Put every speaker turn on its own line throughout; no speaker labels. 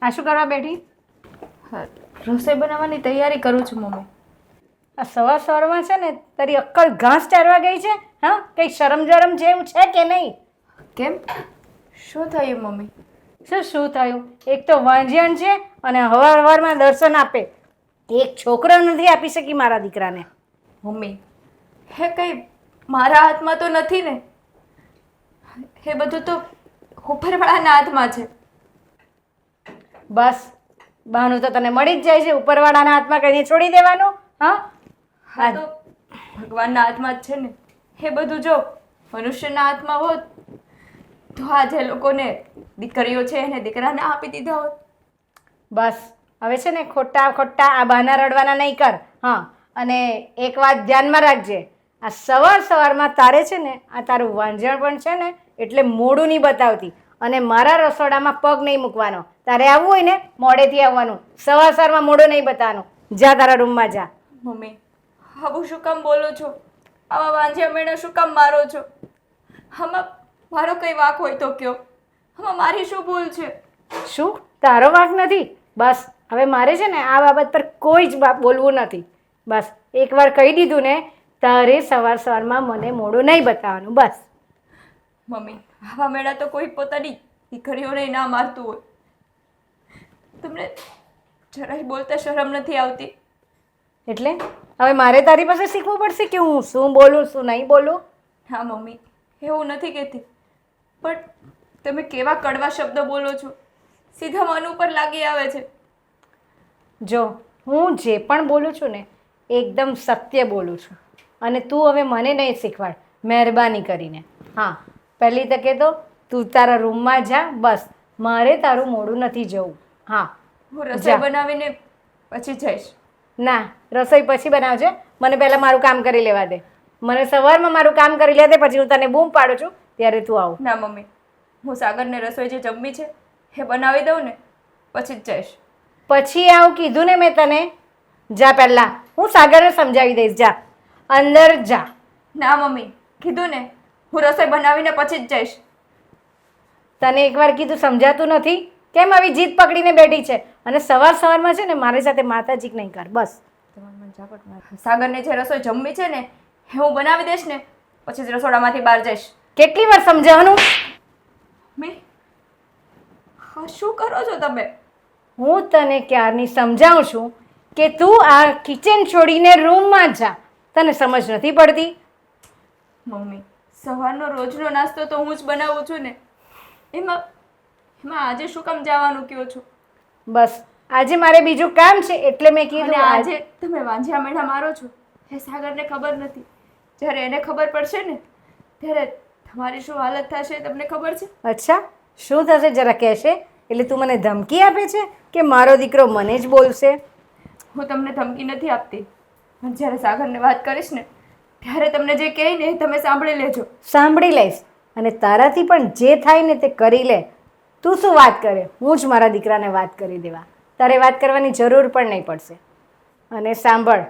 આ શું કરવા બેઠી?
હા, રસોઈ બનાવવાની તૈયારી કરું છું મમ્મી.
આ સવાર સવારમાં છે ને તારી અક્કલ ઘાસ ચારવા ગઈ છે? હા, કંઈ શરમ જરમ જેવું છે કે નહીં?
કેમ? શું થયું મમ્મી?
શું થયું? એક તો વાંજિયાણ છે અને હવારમાં દર્શન આપે. એક છોકરો નથી આપી શકી મારા દીકરાને.
મમ્મી, હે કંઈ મારા હાથમાં તો નથી ને. એ બધું તો ઉપરવાળાના હાથમાં છે.
બસ, બહાનું તો તને મળી જ જાય છે. ઉપરવાળાના હાથમાં કહીને છોડી દેવાનું. હા,
હા તો ભગવાનના હાથમાં જ છે ને. એ બધું જો મનુષ્યના હાથમાં હોત તો આજે લોકોને દીકરીઓ છે એને દીકરાને આપી દીધા હોત.
બસ હવે છે ને ખોટા ખોટા આ બહાના રડવાના નહીં કર. હા, અને એક વાત ધ્યાનમાં રાખજે, આ સવાર સવારમાં તારે છે ને આ તારું વાંઝણ પણ છે ને એટલે મોડું નહીં બતાવતી અને મારા રસોડામાં પગ નહીં મૂકવાનો. તારે આવવું હોય ને મોડેથી આવવાનું, સવાર સવારમાં મોડું નહીં બતાવવાનું. જા તારા રૂમમાં જા.
મમ્મી, આવું શું કામ બોલો છો? આવા વાંઝિયા મેળા શું કામ મારો છો? આમાં મારો કઈ વાંક હોય તો કયો. આમાં મારી શું ભૂલ છે?
શું તારો વાંક નથી? બસ હવે મારે છે ને આ બાબત પર કોઈ જ બોલવું નથી. બસ એકવાર કહી દીધું ને, તારે સવાર સવારમાં મને મોડું નહીં બતાવવાનું. બસ
મમ્મી, આવા મેળા તો કોઈ પોતાની દીકરીઓને ના મારતું હોય. તમને જરાય બોલતા શરમ નથી આવતી?
એટલે હવે મારે તારી પાસે શીખવું પડશે કે હું શું બોલું શું નહીં બોલું?
હા મમ્મી, એવું નથી કહેતી, પણ તમે કેવા કડવા શબ્દો બોલો છો, સીધા મન ઉપર લાગી આવે છે.
જો હું જે પણ બોલું છું ને એકદમ સત્ય બોલું છું અને તું હવે મને નહીં શીખવાડ મહેરબાની કરીને. હા, પહેલી તકે તો તું તારા રૂમમાં જા. બસ મારે તારું મોડું નથી જવું. હા,
હું રસોઈ બનાવીને પછી જઈશ.
ના, રસોઈ પછી બનાવજે. મને પહેલાં મારું કામ કરી લેવા દે. મને સવારમાં મારું કામ કરી લે દે, પછી હું તને બૂમ પાડું છું ત્યારે તું આવ.
ના મમ્મી, હું સાગરને રસોઈ જે જમવી છે એ બનાવી દઉં ને પછી જ જઈશ.
પછી આવું કીધું ને મેં તને. જા પહેલાં, હું સાગરને સમજાવી દઈશ. જા અંદર જા.
ના મમ્મી, કીધું ને હું રસોઈ બનાવીને પછી જ જઈશ.
તને એકવાર કીધું સમજાતું નથી? કેમ આવી જીદ પકડીને બેઠી છે? અને સવાર સવારમાં છે ને મારી સાથે માતાજી નહીં કર. બસ
સાગરને જે રસોઈ જમવી છે ને એ હું બનાવી દઈશ ને પછી જ રસોડામાંથી બહાર જઈશ.
કેટલી વાર સમજાવવાનું?
મેં હા, શું કરો છો તમે?
હું તને ક્યારની સમજાવું છું કે તું આ કિચન છોડીને રૂમમાં જા. તને સમજ નથી પડતી?
મમ્મી, સવારનો રોજનો નાસ્તો તો હું જ બનાવું છું ને, એમાં આજે શું કામ જવાનું કહો છો?
બસ આજે મારે બીજું કામ છે એટલે મેં કીધું.
અને આજે તમે વાંઝિયા મેળા મારો છો એ સાગરને ખબર નથી. જ્યારે એને ખબર પડશે ને ત્યારે તમારી શું હાલત થશે તમને ખબર છે?
અચ્છા, શું થશે જરા કહેશે? એટલે તું મને ધમકી આપે છે કે મારો દીકરો મને જ બોલશે?
હું તમને ધમકી નથી આપતી, પણ જ્યારે સાગરને વાત કરીશ ને ત્યારે તમને જે કહે ને એ તમે સાંભળી લેજો.
સાંભળી લઈશ અને તારાથી પણ જે થાય ને તે કરી લે. તું શું વાત કરે? હું જ મારા દીકરાને વાત કરી દેવા. તારે વાત કરવાની જરૂર પણ નહીં પડશે. અને સાંભળ,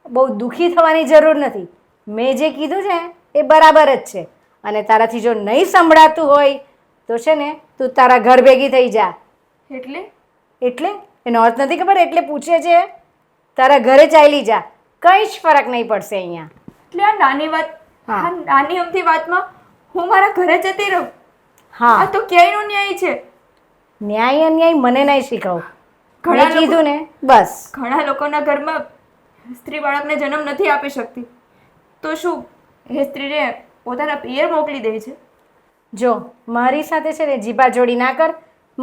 બહુ દુઃખી થવાની જરૂર નથી. મેં જે કીધું છે એ બરાબર જ છે અને તારાથી જો નહીં સંભળાતું હોય તો છે ને તું તારા ઘર ભેગી થઈ જા. એટલે એનો અર્થ નથી ખબર એટલે પૂછે છે? તારા ઘરે ચાલી જા, કંઈ જ ફરક નહીં પડશે અહીંયા.
એટલે આ નાની વાત, આ નાની અમથી વાતમાં હું મારા ઘરે જતી રહું?
હા,
આ તો ક્યાંયનો ન્યાય છે.
ન્યાય અન્યાય મને નહીં શીખવ. ઘણા કીધું ને બસ.
ઘણા લોકોના ઘરમાં સ્ત્રી બાળકને જન્મ નથી આપી શકતી તો શું એ સ્ત્રીને પોતાના પિયર મોકલી દે છે?
જો મારી સાથે છે ને જીભા જોડી ના કર.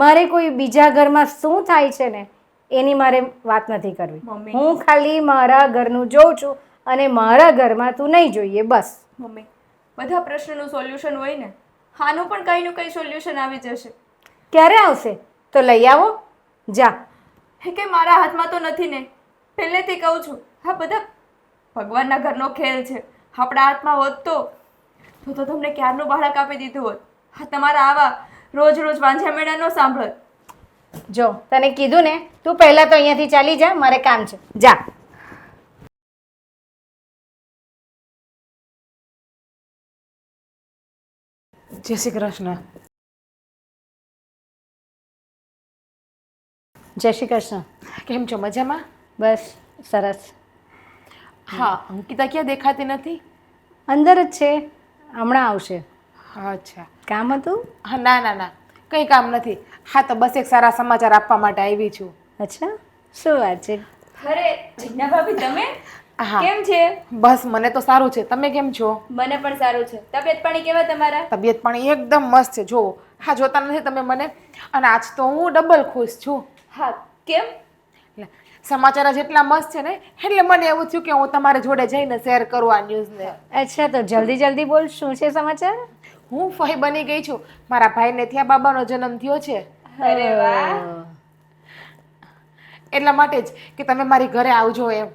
મારે કોઈ બીજા ઘરમાં શું થાય છે ને એની મારે વાત નથી કરવી. હું ખાલી મારા ઘરનું જોઉં છું અને મારા ઘરમાં તું નહીં જોઈએ. બસ
મમ્મી, બધા પ્રશ્નનું સોલ્યુશન હોય ને, આનું પણ કંઈનું કંઈ સોલ્યુશન આવી જશે.
ક્યારે આવશે? તો લઈ આવો. જા.
હે કે મારા હાથમાં તો નથી ને, પહેલેથી કહું છું. હા, બધા ભગવાનના ઘરનો ખેલ છે. આપણા હાથમાં હોત તો તમને ક્યારનું બાળક આપી દીધું હોત. હા, તમારા આવા રોજ રોજ વાંઝિયા મેળા ન સાંભળત.
જો તને કીધું ને, તું પહેલાં તો અહીંયાથી ચાલી જા. મારે કામ છે. જા.
જય શ્રી કૃષ્ણ.
જય શ્રી કૃષ્ણ.
કેમ છો? મજામાં?
બસ સરસ.
હા, અંકિતા ક્યાં દેખાતી નથી?
અંદર જ છે, હમણાં આવશે.
અચ્છા.
કામ હતું?
હા, ના ના ના, કંઈ કામ નથી. હા, તો બસ એક સારા સમાચાર આપવા માટે આવી છું.
અચ્છા, શું વાત છે?
અરે જીજ્ઞા ભાભી તમે
હા,
કેમ છે?
બસ મને તો સારું છે. તમે કેમ છો?
મને પણ સારું છે. તબિયત પાણી કેવા તમારા?
તબિયત પાણી એકદમ મસ્ત છે. જુઓ, હા, જોતા નથી તમે મને, અને આજ તો હું ડબલ ખુશ છું.
હા, કેમ?
લે, સમાચાર જ એટલા મસ્ત છે ને, એટલે મને એવું થયું કે હું તમારી જોડે જઈને શેર કરું આ ન્યૂઝને.
અચ્છા, તો જલ્દી જલ્દી બોલ, શું છે સમાચાર?
હું ફઈ બની ગઈ છું. મારા ભાઈને ત્યાં બાબાનો જન્મ થયો છે.
અરે વાહ.
એટલા માટે જ કે તમે મારી ઘરે આવજો એમ,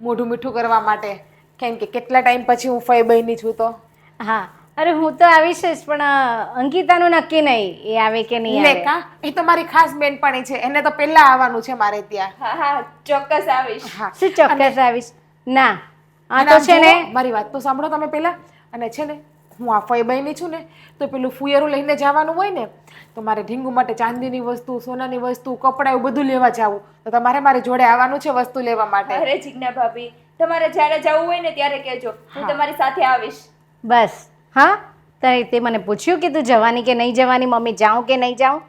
મોઢું મીઠું કરવા માટે. કેમ કે કેટલા ટાઈમ પછી હું ફઈ બની છું તો.
હા, અરે હું તો આવીશ જ, પણ અંકિતાનું નક્કી નહીં, એ આવે કે નહીં
લે
આવે.
કા, એ તો મારી ખાસ બેનપણી છે, એને તો પહેલા આવવાનું છે મારે ત્યાં.
હા હા, ચોક્કસ આવીશ.
હા,
શું ચોક્કસ આવીશ? ના, આ
અને
તો
આમ
છે ને,
જુઓ, મારી વાત તો સાંભળો તમે પહેલા. અને છે ને, હું આ ફઈ બની છું ને, તો પેલું ફુયરું લઈને જવાનું હોય ને, તો મારે ઢીંગુ માટે ચાંદીની વસ્તુ, સોનાની વસ્તુ, કપડાં એવું બધું લેવા જાવું. તો તમારે મારી જોડે આવવાનું છે વસ્તુ લેવા માટે.
અરે જીજ્ઞા ભાભી, તમારે જ્યારે જવું હોય ને ત્યારે કહેજો, હું
હા.
તમારી સાથે આવીશ.
બસ. હા, તે મને પૂછ્યું કે તું જવાની કે નહીં જવાની, મમ્મી જાઉં કે નહીં જાઉં?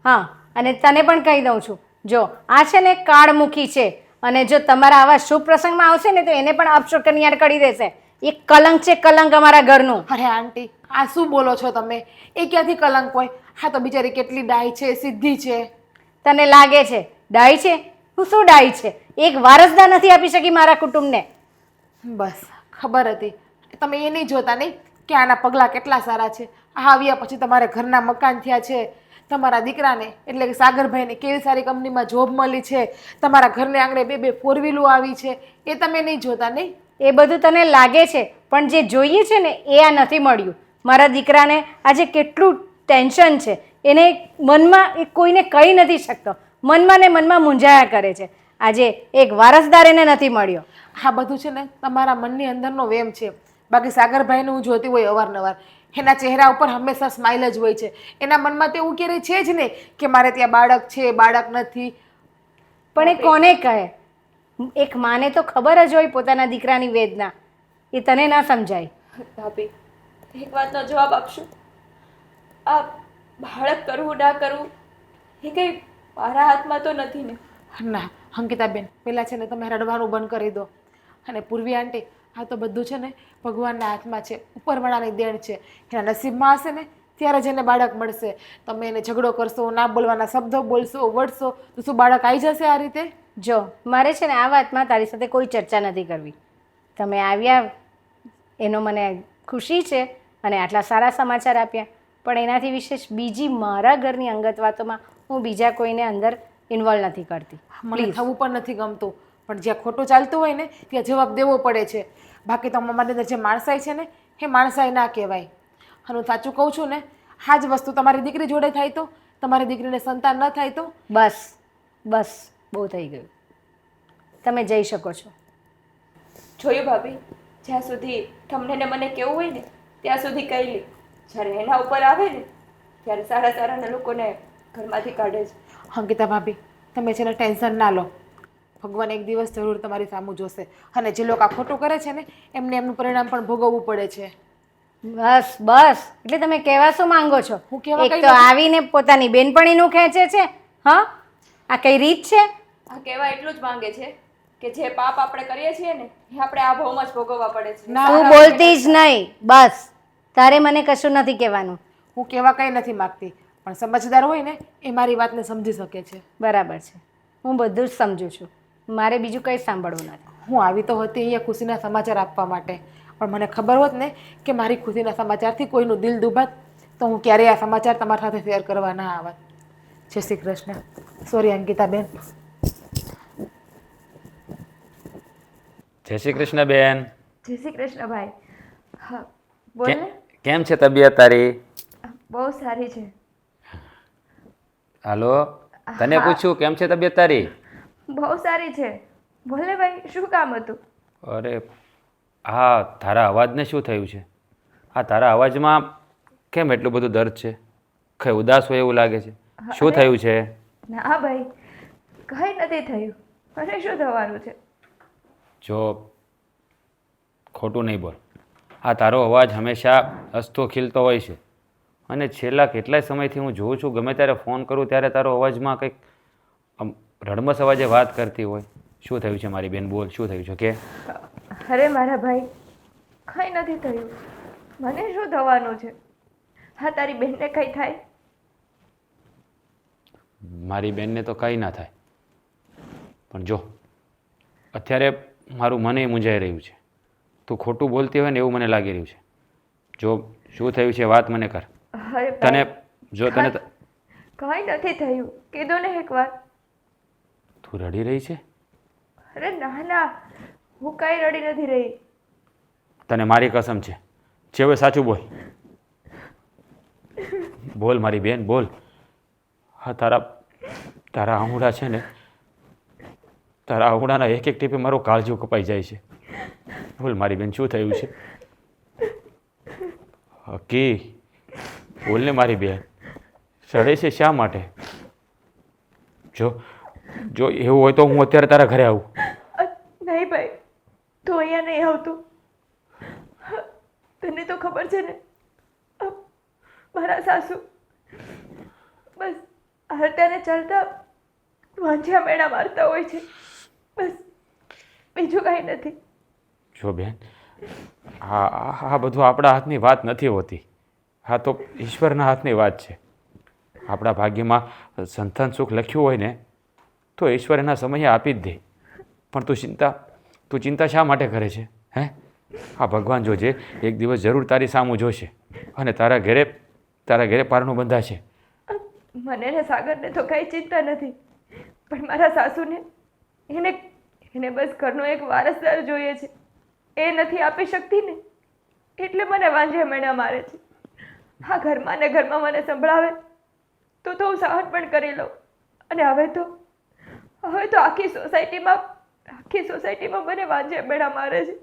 હા, અને તને પણ કહી દઉં છું, જો આ છે ને કાળમુખી છે, અને જો તમારા આવા શુભ પ્રસંગમાં આવશે ને તો એને પણ અપશકનિયાળ કરી દેશે. એ કલંક છે, કલંક અમારા ઘરનું.
અરે આંટી, આ શું બોલો છો તમે? એ ક્યાંથી કલંક હોય? હા, તો બિચારી કેટલી ડાય છે, સિદ્ધિ છે.
તને લાગે છે ડાઈ છે? હું શું ડાઈ છે? એક વારસદાર નથી આપી શકી મારા કુટુંબને.
બસ ખબર હતી. તમે એ નહીં જોતા નહીં કે આના પગલાં કેટલા સારા છે. આ આવ્યા પછી તમારે ઘરના મકાન થયા છે, તમારા દીકરાને એટલે કે સાગરભાઈને કેવી સારી કંપનીમાં જોબ મળી છે, તમારા ઘરને આંગણે બે બે ફોર વ્હીલો આવી છે, એ તમે નહીં જોતા નહીં?
એ બધું તને લાગે છે, પણ જે જોઈએ છે ને એ આ નથી મળ્યું. મારા દીકરાને આજે કેટલું ટેન્શન છે, એને મનમાં એ કોઈને કહી નથી શકતો, મનમાં ને મનમાં મૂંઝાયા કરે છે. આજે એક વારસદાર એને નથી મળ્યો.
આ બધું છે ને તમારા મનની અંદરનો વેમ છે. બાકી સાગરભાઈને હું જોતી હોય અવારનવાર, એના ચહેરા ઉપર હંમેશા સ્માઇલ જ હોય છે. એના મનમાં તો એવું ક્યારેય છે જ નહીં કે મારે ત્યાં બાળક છે, બાળક નથી.
પણ એ કોને કહે? એક માને તો ખબર જ હોય પોતાના દીકરાની વેદના. એ તને ના સમજાય.
ભાભી, એક વાતનો જવાબ આપશો? આ બાળક કરવું ના કરવું એ કંઈ મારા હાથમાં તો નથી ને.
ના અંકિતાબેન, પહેલાં છે ને તમે રડવાનું બંધ કરી દો. અને પૂર્વી આંટી, આ તો બધું છે ને ભગવાનના હાથમાં છે, ઉપરવાળાની દેણ છે. એના નસીબમાં હશે ને ત્યારે જ એને બાળક મળશે. તમે એને ઝઘડો કરશો, ના બોલવાના શબ્દો બોલશો, વળશો, તો શું બાળક આવી જશે આ રીતે?
જો મારે છે ને આ વાતમાં તારી સાથે કોઈ ચર્ચા નથી કરવી. તમે આવ્યા એનો મને ખુશી છે, અને આટલા સારા સમાચાર આપ્યા, પણ એનાથી વિશેષ બીજી મારા ઘરની અંગત વાતોમાં હું બીજા કોઈને અંદર ઇન્વોલ્વ નથી કરતી.
મને થવું પણ નથી ગમતું, પણ જ્યાં ખોટું ચાલતું હોય ને ત્યાં જવાબ દેવો પડે છે. બાકી તો અમારી અંદર જે માણસાઈ છે ને એ માણસાઈ ના કહેવાય. અને હું સાચું કહું છું ને, આ જ વસ્તુ તમારી દીકરી જોડે થાય તો, તમારી દીકરીને સંતાન ન થાય તો?
બસ બસ, બહુ થઈ ગયું. તમે જઈ શકો છો.
જોયું ભાભી, જ્યાં સુધી તમને ને મને કેવું હોય ને ત્યાં સુધી કહી લે, જ્યારે એના ઉપર આવે ને ત્યારે સારા સારાના લોકોને ઘરમાંથી કાઢે છે.
અંકિતા ભાભી, તમે છે ને ટેન્શન ના લો. ભગવાન એક દિવસ જરૂર તમારી સામું જોશે, અને જે લોકો આ ખોટું કરે છે ને એમને એમનું પરિણામ પણ ભોગવવું પડે છે.
બસ બસ, એટલે તમે કહેવા શું માંગો છો?
હું કહેવા
એક
કંઈ
તો
નથી.
આવીને પોતાની બેનપણીનું ખેંચે છે. હા, આ કઈ રીત છે?
આ કહેવા એટલું જ માંગે છે કે જે પાપ આપણે કરીએ છીએ ને એ આપણે આ ભાવમાં જ ભોગવવા પડે છે.
ના,
તું બોલતી જ નહીં. બસ, તારે મને કશું નથી કહેવાનું.
હું કહેવા કંઈ નથી માગતી, પણ સમજદાર હોય ને એ મારી વાતને સમજી શકે છે.
બરાબર છે, હું બધું જ સમજુ છું. મારે બીજું કંઈ સાંભળવું નથી.
હું આવી તો હતી અહીંયા ખુશીના સમાચાર આપવા માટે, પણ મને ખબર હોત ને કે મારી ખુશીના સમાચારથી કોઈનું દિલ દુભાત, તો હું ક્યારેય આ સમાચાર તમારી સાથે શેર કરવા ના આવત. જય શ્રી કૃષ્ણ. સોરી અંકિતાબેન.
જય શ્રી કૃષ્ણ બેન.
જય શ્રી કૃષ્ણ ભાઈ. હા બોલ ને.
કેમ છે તબિયત તારી?
બહુ સારી છે.
હાલો, તને પૂછ્યું કેમ છે તબિયત તારી?
બહુ સારી છે. બોલ ને ભાઈ, શું કામ હતું?
અરે હા, તારા અવાજને શું થયું છે? હા, તારા અવાજમાં કેમ એટલું બધું દર્દ છે? કઈ ઉદાસ હોય એવું લાગે છે. શું થયું છે?
ના ભાઈ, કંઈ નથી થયું. મને શું થવાનું છે?
જો ખોટું નહીં બોલ, આ તારો અવાજ હંમેશા હસતો ખીલતો હોય છે અને છેલ્લા કેટલાય સમયથી હું જોઉં છું ગમે ત્યારે ફોન કરું ત્યારે તારો અવાજમાં કંઈક આમ રડમસ અવાજે વાત કરતી હોય. શું થયું છે મારી બેન? બોલ, શું થયું છે કે?
અરે મારા ભાઈ, કંઈ નથી થયું. મને શું થવાનું છે? હા, તારી બહેનને કંઈ થાય?
મારી બેનને તો કંઈ ના થાય, પણ જો અત્યારે મારું મને મૂંઝાઈ રહ્યું છે. તું ખોટું બોલતી હોય ને એવું મને લાગી રહ્યું છે. જો શું થયું છે વાત મને કર.
અરે
તને
ભાઈ,
જો તને
કંઈ નથી થયું. કીધું ને એકવાર.
તું રડી રહી છે?
અરે ના ના, હું કાંઈ રડી નથી રહી.
તને મારી કસમ છે, છેવટે સાચું બોલ. બોલ મારી બેન, બોલ. હા, તારા આંગળા છે ને, તારા આંગળાના એક એક ટીપે મારો કાળજો કપાઈ જાય છે. બોલ મારી બેન, શું થયું છે? હકી બોલ ને મારી બેન, સડે છે શા માટે? જો જો એવું હોય તો હું અત્યારે તારા ઘરે આવું.
નહીં ભાઈ, તું અહીંયા નહીં આવતું. તને તો ખબર છે ને, મારા સાસુ બસ હરતા ને ચાલતા વાંઝિયા મેળા મારતા હોય છે. બસ બીજું કાંઈ નથી.
જો બેન, આ બધું આપણા હાથની વાત નથી હોતી. હા, તો ઈશ્વરના હાથની વાત છે. આપણા ભાગ્યમાં સંતાન સુખ લખ્યું હોય ને તો ઈશ્વર એના સમયે આપી જ દે. પણ તું ચિંતા શા માટે કરે છે? હે, આ ભગવાન જોજે એક દિવસ જરૂર તારી સામું જોશે અને તારા ઘરે પારણું બંધાશે.
મને ને સાગરને તો કાંઈ ચિંતા નથી, પણ મારા સાસુને એને બસ ઘરનો એક વારસદાર જોઈએ છે. એ નથી આપી શકતી ને, એટલે મને વાંઝિયા મેળા મારે છે. હા, ઘરમાં ને ઘરમાં મને સંભળાવે તો હું સહન પણ કરી લઉં. અને હવે તો આખી સોસાયટીમાં મને વાંઝિયા મેળા મારે છે.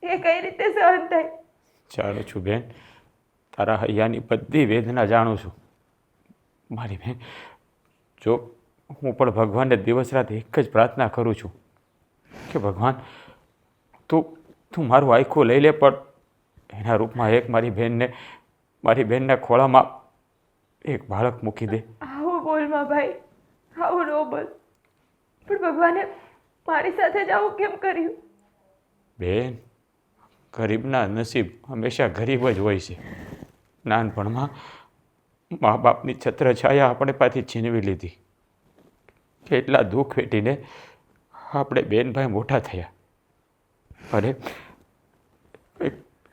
એ કઈ રીતે સહન થાય?
જાણું છું બેન, તારા હૈયાની બધી વેદના જાણું છું મારી બેન. જો હું પણ ભગવાનને દિવસ રાત એક જ પ્રાર્થના કરું છું કે ભગવાન તું મારું આખું લઈ લે, પણ એના રૂપમાં એક મારી બેનના ખોળામાં એક બાળક મૂકી દે.
આવું બોલમાં ભાઈ, આવું ન બોલ. પણ ભગવાને મારી સાથે જ આવું કેમ કર્યું?
બેન, ગરીબના નસીબ હંમેશા ગરીબ જ હોય છે. નાનપણમાં મા બાપની છત્રછાયા આપણે પાછી છીનવી લીધી. કેટલા દુઃખ વેઠીને આપણે બેન ભાઈ મોટા થયા. અરે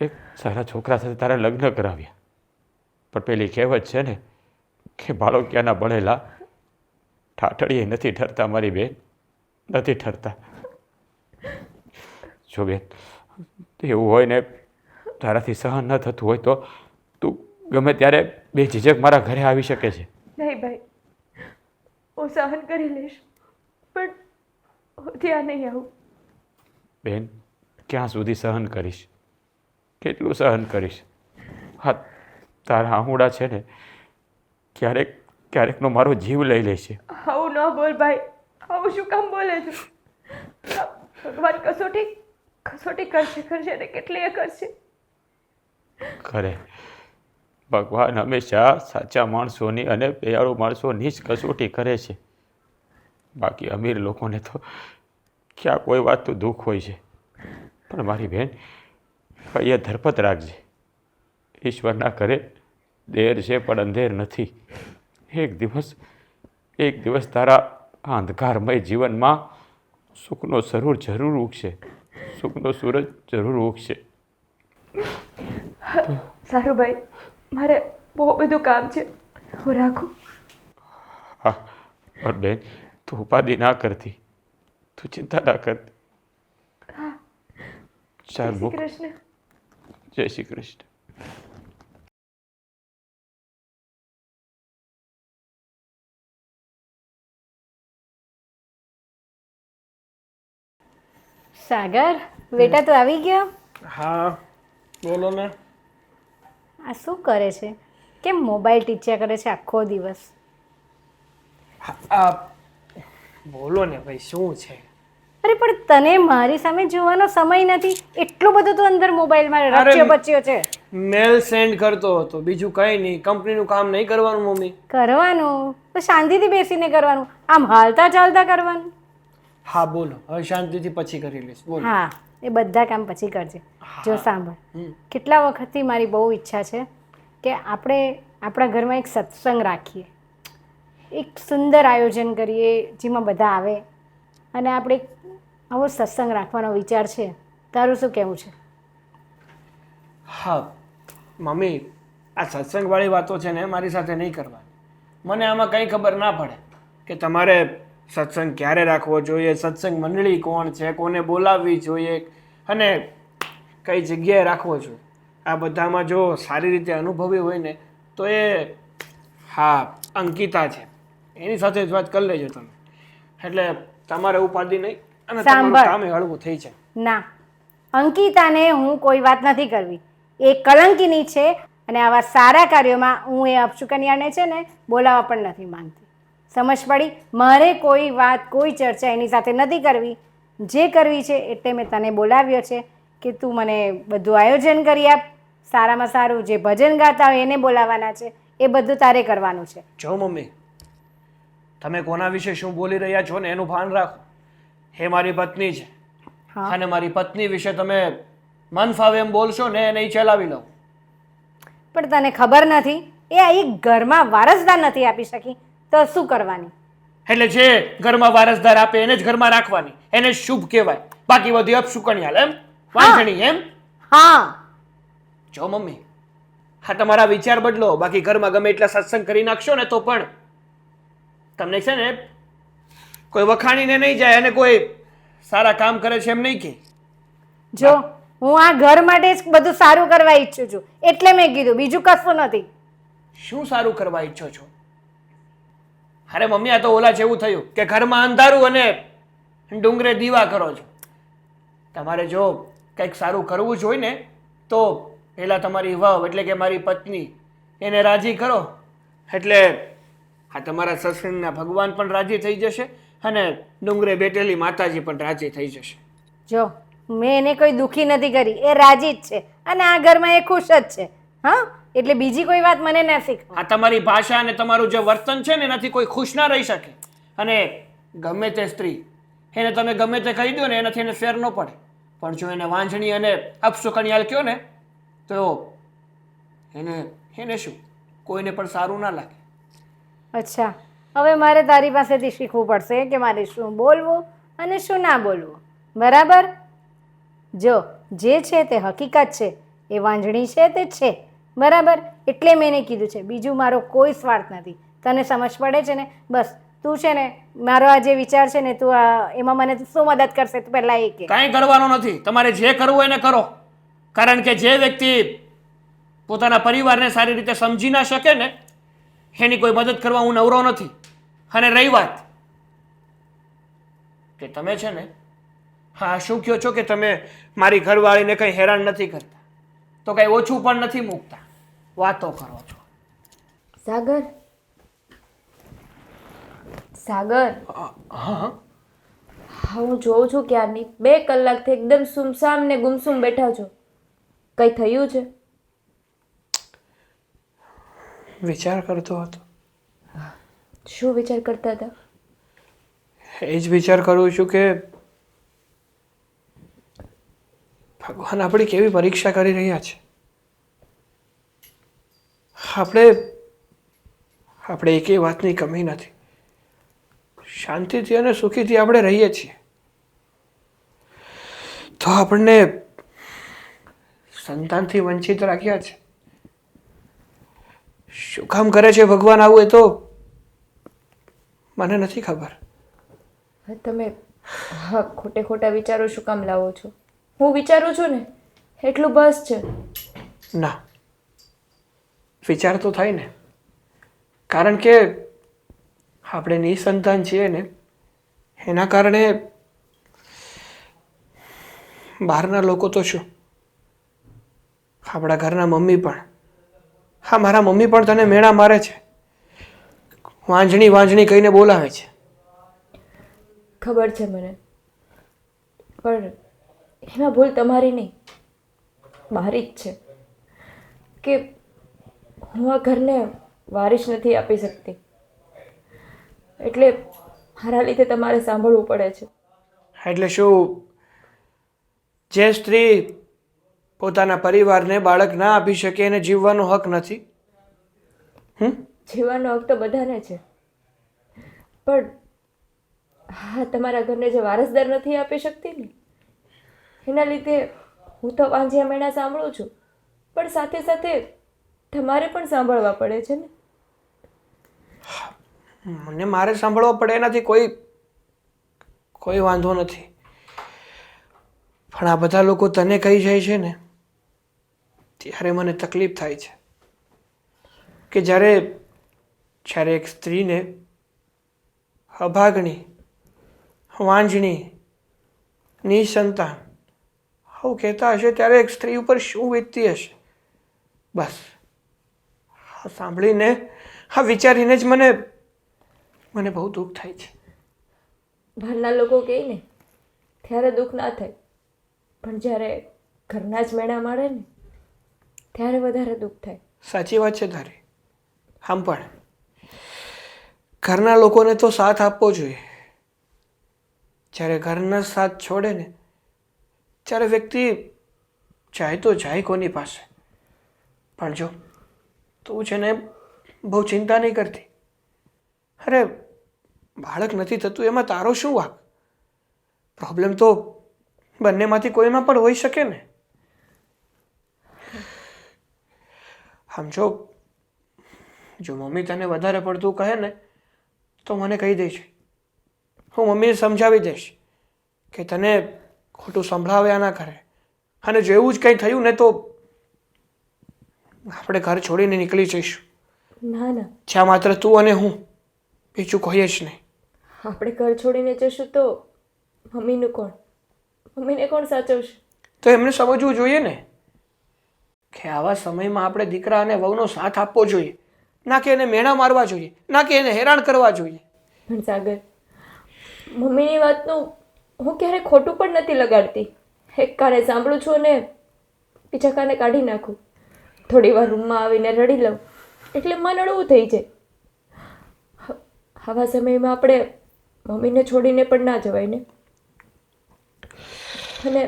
એક સારા છોકરા સાથે તારા લગ્ન કરાવ્યા, પણ પેલી કહેવત છે ને કે બાળકિયાના બળેલા ઠાઠડીએ નથી ઠરતા. મારી બેન, નથી ઠરતા. જો બેન, એવું હોય ને તારાથી સહન ન થતું હોય તો તું ગમે ત્યારે બેઝિઝક મારા ઘરે આવી શકે છે.
નહીં ભાઈ, હું સહન કરી લઈશ, પણ હું ત્યાં નહીં આવું.
બેન, ક્યાં સુધી સહન કરીશ? કેટલું સહન કરીશ? હા, તારા આંગળા છે ને ક્યારેકનો મારો જીવ લઈ લે છે.
આવું ન બોલ ભાઈ, આવું શું કામ બોલે છે? ભગવાન કસોટી કરશે ને કેટલી કરશે.
ખરે ભગવાન હંમેશા સાચા માણસોની અને દયાળુ માણસોની જ કસોટી કરે છે. બાકી અમીર લોકોને તો ક્યાં કોઈ વાતનું દુઃખ હોય છે. પણ મારી બેન, કહીએ ધરપત રાખજે. ઈશ્વરના કરે દેર છે પણ અંધેર નથી. એક દિવસ તારા આ અંધકારમય જીવનમાં સુખનો સરૂર જરૂર ઉગશે. સુખનો સૂરજ જરૂર ઉગશે.
સારું ભાઈ, મારે બહુ બધું કામ છે, હું રાખું.
હા, પણ બેન, તું ઉપાધિ ના કરતી, તું ચિંતા ના કરતી. ચાલ
જય શ્રી કૃષ્ણ.
જય શ્રી કૃષ્ણ.
સાગર, બેટા તું આવી ગયો?
હા, બોલો ને.
આ શું કરે છે? કેમ મોબાઈલ ટીચ્યા કરે છે આખો દિવસ?
આ બોલો ને ભાઈ, શું છે?
અરે પણ તને મારી સામે જોવાનો સમય નથી, એટલો બધો તો અંદર મોબાઈલમાં રચ્યો બચ્યો છે.
મેલ સેન્ડ કરતો હતો, બીજું કંઈ નહીં. કંપનીનું કામ નહીં કરવાનું મમ્મી?
કરવાનું તો શાંતિથી બેસીને કરવાનું, આમ હાલતા ચાલતા કરવાનું.
હા બોલો, હવે શાંતિથી પછી કરી લઈશ. બોલો.
હા, એ બધા કામ પછી કરજે. જો સાંભળ,
હમ.
કેટલા વખતથી મારી બહુ ઈચ્છા છે કે આપણે આપણા ઘરમાં એક સત્સંગ રાખીએ, એક સુંદર આયોજન કરીએ જેમાં બધા આવે અને આપણે એક આવો સત્સંગ રાખવાનો વિચાર છે. તારું શું કહેવું છે?
હા મમ્મી, આ સત્સંગવાળી વાતો છે ને મારી સાથે નહીં કરવાની. મને આમાં કંઈ ખબર ના પડે કે તમારે સત્સંગ ક્યારે રાખવો જોઈએ, સત્સંગ મંડળી કોણ છે, કોને બોલાવવી જોઈએ અને કઈ જગ્યાએ રાખવો જોઈએ. આ બધામાં જો સારી રીતે અનુભવી હોય ને તો એ હા અંકિતા છે, એની સાથે જ વાત કરી લેજો તમે. એટલે તમારે ઉપાધિ નહીં અને તમારું
સાંભળ.
કામ હળવું થઈ જાય.
ના, અંકિતાને હું કોઈ વાત નથી કરવી. એ કલંકિની છે અને આવા સારા કાર્યોમાં હું એ અપશુકન્યાને છે ને બોલાવવા પણ નથી માંગતી. સમજ પડી? મારે કોઈ વાત કોઈ ચર્ચા એની સાથે નથી કરવી. જે કરવી છે એટલે મેં તને બોલાવ્યો છે કે તું મને બધું આયોજન કરી આપ. સારામાં સારું જે ભજન ગાતા હોય એને બોલાવવાના છે, એ બધું તારે કરવાનું છે.
જો મમ્મી, તમે કોના વિશે શું બોલી રહ્યા છો ને એનું ભાન રાખો. એ મારી પત્ની છે
હા,
અને મારી પત્ની વિશે તમે મન ફાવે એમ બોલશો ને એને ઈ ચલાવી લો.
પણ તને ખબર નથી એ આ એક ઘરમાં વારસદાર નથી આપી શકી તો શું કરવાની?
એટલે જે ઘરમાં વારસદાર આપે એને જ ઘરમાં રાખવાની, એને જ શુભ કહેવાય. બાકી બધી અપશુકન્યાલ એમ વાંચણી એમ.
હા,
જો મમ્મી, હા તમારા વિચાર બદલો. બાકી ઘરમાં ગમે એટલા સત્સંગ કરી નાખશો ને તો પણ તમને છે ને કોઈ વખાણીને નહીં જાય અને કોઈ સારા કામ કરે છે એમ નહીં કે.
જો હું આ ઘર માટે જ બધું સારું કરવા ઈચ્છું છું એટલે મેં કીધું, બીજું કશું નથી.
શું સારું કરવા ઈચ્છો છો? અરે મમ્મી, આ તો ઓલા જેવું થયું કે ઘરમાં અંધારું અને ડુંગરે દીવા કરો છો. તમારે જો કંઈક સારું કરવું જ હોય ને તો પહેલાં તમારી વહુ એટલે કે મારી પત્ની એને રાજી કરો, એટલે આ તમારા સત્સંગના ભગવાન પણ રાજી થઈ જશે અને ડુંગરે બેઠેલી માતાજી પણ રાજી થઈ જશે.
જો મેં એને કોઈ દુઃખી નથી કરી, એ રાજી જ છે અને આ ઘરમાં એ ખુશ જ છે. હા, એટલે બીજી કોઈ વાત મને ના શીખવા.
આ તમારી ભાષા અને તમારું જે વર્તન છે ને એનાથી કોઈ ખુશ ના રહી શકે. અને ગમે તે સ્ત્રી એને તમે ગમે તે કહી દો ને એનાથી એને ફેર ન પડે, પણ જો એને વાંઝણી અને અપશુકન્યાલ કહો ને તો એને શું કોઈને પણ સારું ના લાગે.
અચ્છા, હવે મારે તારી પાસેથી શીખવું પડશે કે મારે શું બોલવું અને શું ના બોલવું. બરાબર? જો જે છે તે હકીકત છે, એ વાંઝણી છે તે છે. બરાબર? એટલે મેં એને કીધું છે, બીજું મારો કોઈ સ્વાર્થ નથી. તને સમજ પડે છે ને? બસ તું છે ને મારો આ જે વિચાર છે ને તું એમાં મને શું મદદ કરશે તું પહેલાં એ કે.
કાંઈ કરવાનું નથી. તમારે જે કરવું એને કરો. કારણ કે જે વ્યક્તિ પોતાના પરિવારને સારી રીતે સમજી ના શકે ને એની કોઈ મદદ કરવા હું નવરો નથી. અને રહી વાત કે તમે છે ને હા શું કહો છો કે તમે મારી ઘરવાળીને કંઈ હેરાન નથી કરતા તો કંઈ ઓછું પણ નથી મૂકતા, વાતો કરો છો.
સાગર, સાગર,
હા
હું જોઉં છું ક્યારની 2 કલાકથી એકદમ સુમસામ ને ગુમસુમ બેઠા છો. કઈ થયું છે?
વિચાર કરતો હતો.
શું વિચાર કરતા હતા?
એ જ વિચાર કરું છું કે ભગવાન આપણી કેવી પરીક્ષા કરી રહ્યા છે. આપણે એકેય વાતની કમી નથી. શાંતિથી અને સુખીથી આપણે રહીએ છીએ તો આપણને સંતાનથી વંચિત રાખ્યા છે. શું કામ કરે છે ભગવાન આવું એ તો મને નથી ખબર.
તમે હા ખોટે ખોટા વિચારો શું કામ લાવો છો? હું વિચારું છું ને એટલું બસ છે.
ના, વિચાર તો થાય ને, કારણ કે આપણે નિસંતાન છીએ ને એના કારણે બહારના લોકો તો શું, આપણા ઘરના મમ્મી પણ, હા મારા મમ્મી પણ તને મેણા મારે છે, વાંઝણી વાંઝણી કહીને બોલાવે છે.
ખબર છે મને, પણ એમાં ભૂલ તમારી નહીં, મારી જ છે કે હું આ ઘરને વારિસ નથી આપી શકતી, એટલે મારા લીધે તમારે સાંભળવું પડે છે.
એટલે શું જે સ્ત્રી પોતાના પરિવારને બાળક ના આપી શકે એને જીવવાનો હક નથી?
જીવવાનો હક તો બધાને છે, પણ હા તમારા ઘરને જે વારસદાર નથી આપી શકતી ને એના લીધે હું તો વાંઝિયા મેણા સાંભળું છું, પણ સાથે સાથે તમારે પણ સાંભળવા પડે છે ને.
મને મારે સાંભળવા પડે એનાથી કોઈ વાંધો નથી, પણ આ બધા લોકો તને કહી જાય છે ને ત્યારે મને તકલીફ થાય છે કે જ્યારે એક સ્ત્રીને અભાગણી, વાંઝણી, નિસંતાન આવું કહેતા હશે ત્યારે એક સ્ત્રી ઉપર શું વીતતી હશે. બસ આ સાંભળીને, આ વિચારીને જ મને બહુ દુઃખ થાય છે.
બહારના લોકો કહે ને ત્યારે દુઃખ ના થાય, પણ જ્યારે ઘરના જ મેળા મારે ને ત્યારે વધારે દુઃખ થાય.
સાચી વાત છે તારી. આમ પણ ઘરના લોકોને તો સાથ આપવો જોઈએ. જ્યારે ઘરના સાથ છોડે ને ત્યારે વ્યક્તિ જાય તો જાય કોની પાસે. પણ જો તું છે ને બહુ ચિંતા નહીં કરતી. અરે બાળક નથી થતું એમાં તારો શું વાંક? પ્રોબ્લેમ તો બંનેમાંથી કોઈમાં પણ હોઈ શકે ને. આમ જો મમ્મી તને વધારે પડતું કહે ને તો મને કહી દઈશ, હું મમ્મીને સમજાવી દઈશ કે તને ખોટું સંભળાવ્યા ના કરે, અને જો એવું જ કંઈ થયું ને તો આપણે ઘર છોડીને નીકળી જઈશું.
ના ના,
જ્યાં માત્ર તું અને હું, બીજું કોઈ જ નહીં.
આપણે ઘર છોડીને જશું તો મમ્મીનું કોણ? મમ્મીને કોણ સાચવશે?
તો એમને સમજવું જોઈએ ને કે આવા સમયમાં આપણે દીકરા અને વહુનો સાથ આપવો જોઈએ, ના કે એને મેણા મારવા જોઈએ, ના કે એને હેરાન કરવા જોઈએ.
પણ સાગર, મમ્મીની વાતનું હું ક્યારેય ખોટું પણ નથી લગાડતી. એક કાને સાંભળું છું અને બીજા કાને કાઢી નાખું. થોડી વાર રૂમમાં આવીને રડી લઉં એટલે મન અડવું થઈ જાય. આવા સમયમાં આપણે મમ્મીને છોડીને પણ ના જવાય ને. અને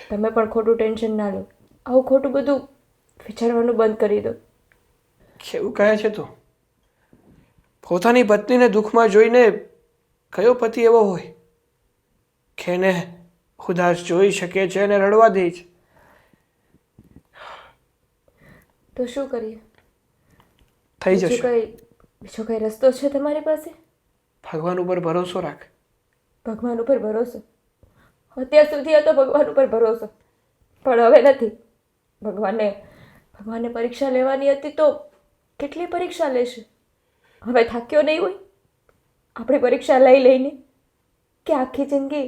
તમે પણ ખોટું ટેન્શન ના લો, આવું ખોટું બધું વિચારવાનું બંધ કરી દો.
કેવું કહે છે તું? પોતાની પત્નીને દુઃખમાં જોઈને કયો પતિ એવો હોય કે એને ઉદાસ જોઈ શકે છે અને રડવા દે છે?
તો શું કરીએ?
થઈ જશે.
બીજો કઈ રસ્તો છે તમારી પાસે?
ભગવાન ઉપર ભરોસો રાખ.
ભગવાન ઉપર ભરોસો? અત્યાર સુધી હતો ભગવાન ઉપર ભરોસો, પણ હવે નથી. ભગવાનને પરીક્ષા લેવાની હતી તો કેટલી પરીક્ષા લેશે? હવે થાક્યો નહીં હોય આપણી પરીક્ષા લઈને કે આખી જિંદગી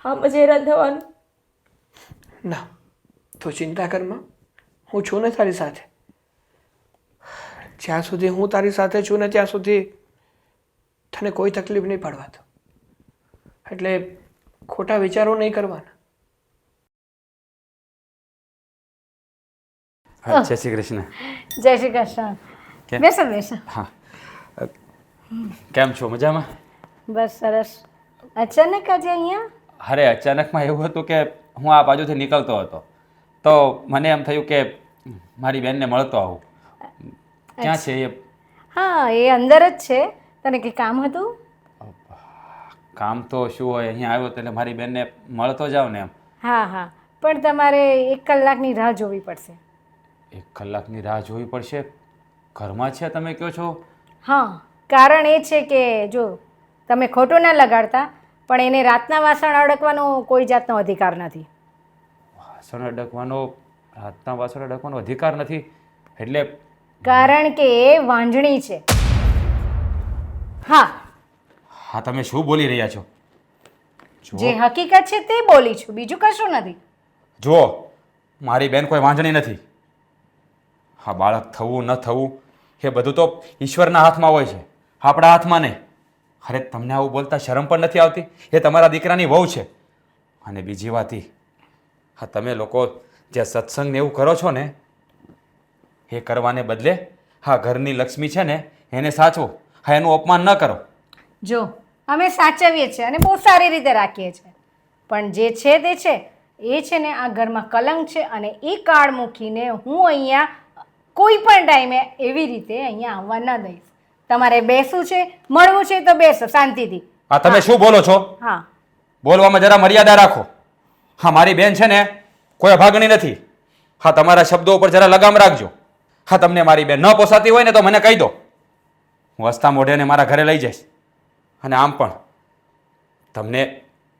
આમ જ હેરાન થવાનું?
ના, તું ચિંતા કરમાં, હું છું ને તારી સાથે. જ્યાં સુધી હું તારી સાથે છું ને ત્યાં સુધી તને કોઈ તકલીફ નહીં પડવા દો. એટલે ખોટા વિચારો નહીં કરવાના.
હા, જય શ્રી કૃષ્ણ.
જય શ્રી કૃષ્ણ.
કેમ?
બેસો બેસો.
હા, કેમ છો? મજામાં?
બસ સરસ. અચાનક આજે અહીંયા?
અરે અચાનકમાં એવું હતું કે હું આ બાજુથી નીકળતો હતો તો મને એમ થયું કે મારી બેનને મળતો આવું. ક્યાં છે એ?
હા, એ અંદર જ છે. તને કંઈ કામ હતું?
કામ તો શું હોય, અહીંયા આવ્યો તો એટલે મારી બેનને મળતો જાવ ને એમ.
હા હા, પણ તમારે 1 કલાકની રાહ જોવી પડશે.
1 કલાકની રાહ જોવી પડશે? ઘરમાં છે તમે કહો છો?
હા, કારણ એ છે કે જો તમે ખોટું ના લગાડતા, પણ એને રાતના વાસણ અડકવાનો કોઈ જાતનો અધિકાર નથી.
વાસણ અડકવાનો, રાતના વાસણ અડકવાનો અધિકાર નથી એટલે?
કારણ કે એ વાંઢણી છે. હા,
હા, તમે શું બોલી રહ્યા છો?
જે હકીકત છે તે બોલી છું, બીજું કશું નથી.
જુઓ, મારી બેન કોઈ વાંઝણી નથી. હા, બાળક થવું ન થવું એ બધું તો ઈશ્વરના હાથમાં હોય છે, આપણા હાથમાં નહીં. અરે તમને આવું બોલતા શરમ પણ નથી આવતી? એ તમારા દીકરાની વહુ છે. અને બીજી વાત એ, હા તમે લોકો જે સત્સંગ ને એવું કરો છો ને એ કરવાને બદલે હા ઘરની લક્ષ્મી છે ને એને સાચવો, હા એનું અપમાન ન કરો.
જો અમે સાચવીએ છીએ અને બહુ સારી રીતે રાખીએ છીએ, પણ જે છે તે છે એ છે ને આ ઘરમાં કલંક છે, અને એ કાળ મૂકીને હું અહીંયા કોઈ પણ ટાઈમે એવી રીતે અહીંયા આવવા ન દઈશ. તમારે બેસવું છે, મળવું છે તો બેસો શાંતિથી.
હા તમે શું બોલો છો?
હા,
બોલવામાં જરા મર્યાદા રાખો. હા મારી બેન છે ને કોઈ અભાગણી નથી. હા તમારા શબ્દો ઉપર જરા લગામ રાખજો. હા તમને મારી બેન ન પોસાતી હોય ને તો મને કહી દો, હું હસતા મોઢેને મારા ઘરે લઈ જઈશ. અને આમ પણ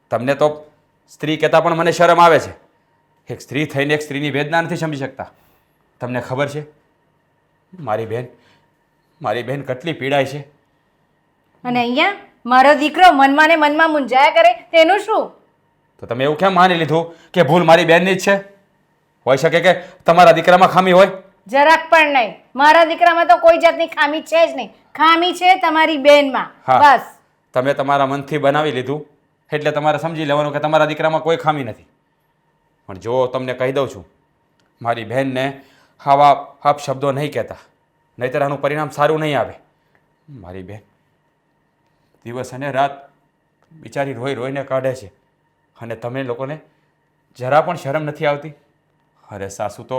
તમને તો સ્ત્રી કહેતા પણ મને શરમ આવે છે. એક સ્ત્રી થઈને એક સ્ત્રીની વેદના નથી સમજી શકતા. તમને ખબર છે મારી બેન કેટલી પીડાય છે.
અને અહીંયા મારો દીકરો મનમાં ને મનમાં મૂંઝાયા કરે તેનું શું?
તો તમે એવું કેમ માની લીધું કે ભૂલ મારી બેનની જ છે? હોઈ શકે કે તમારા દીકરામાં ખામી હોય?
જરાક પણ નહીં. મારા દીકરામાં તો કોઈ જાતની ખામી છે જ નહીં. ખામી છે તમારી બેનમાં.
હા.
બસ.
તમે તમારા મનથી બનાવી લીધું એટલે તમારે સમજી લેવાનું કે તમારા દીકરામાં કોઈ ખામી નથી. પણ જો તમને કહી દઉં છું, મારી બહેનને આવા આપ શબ્દો નહીં કહેતા, નહીંતર આનું પરિણામ સારું નહીં આવે. મારી બહેન દિવસ અને રાત બિચારી રોઈ રોઈને કાઢે છે, અને તમે લોકોને જરા પણ શરમ નથી આવતી? અરે સાસુ તો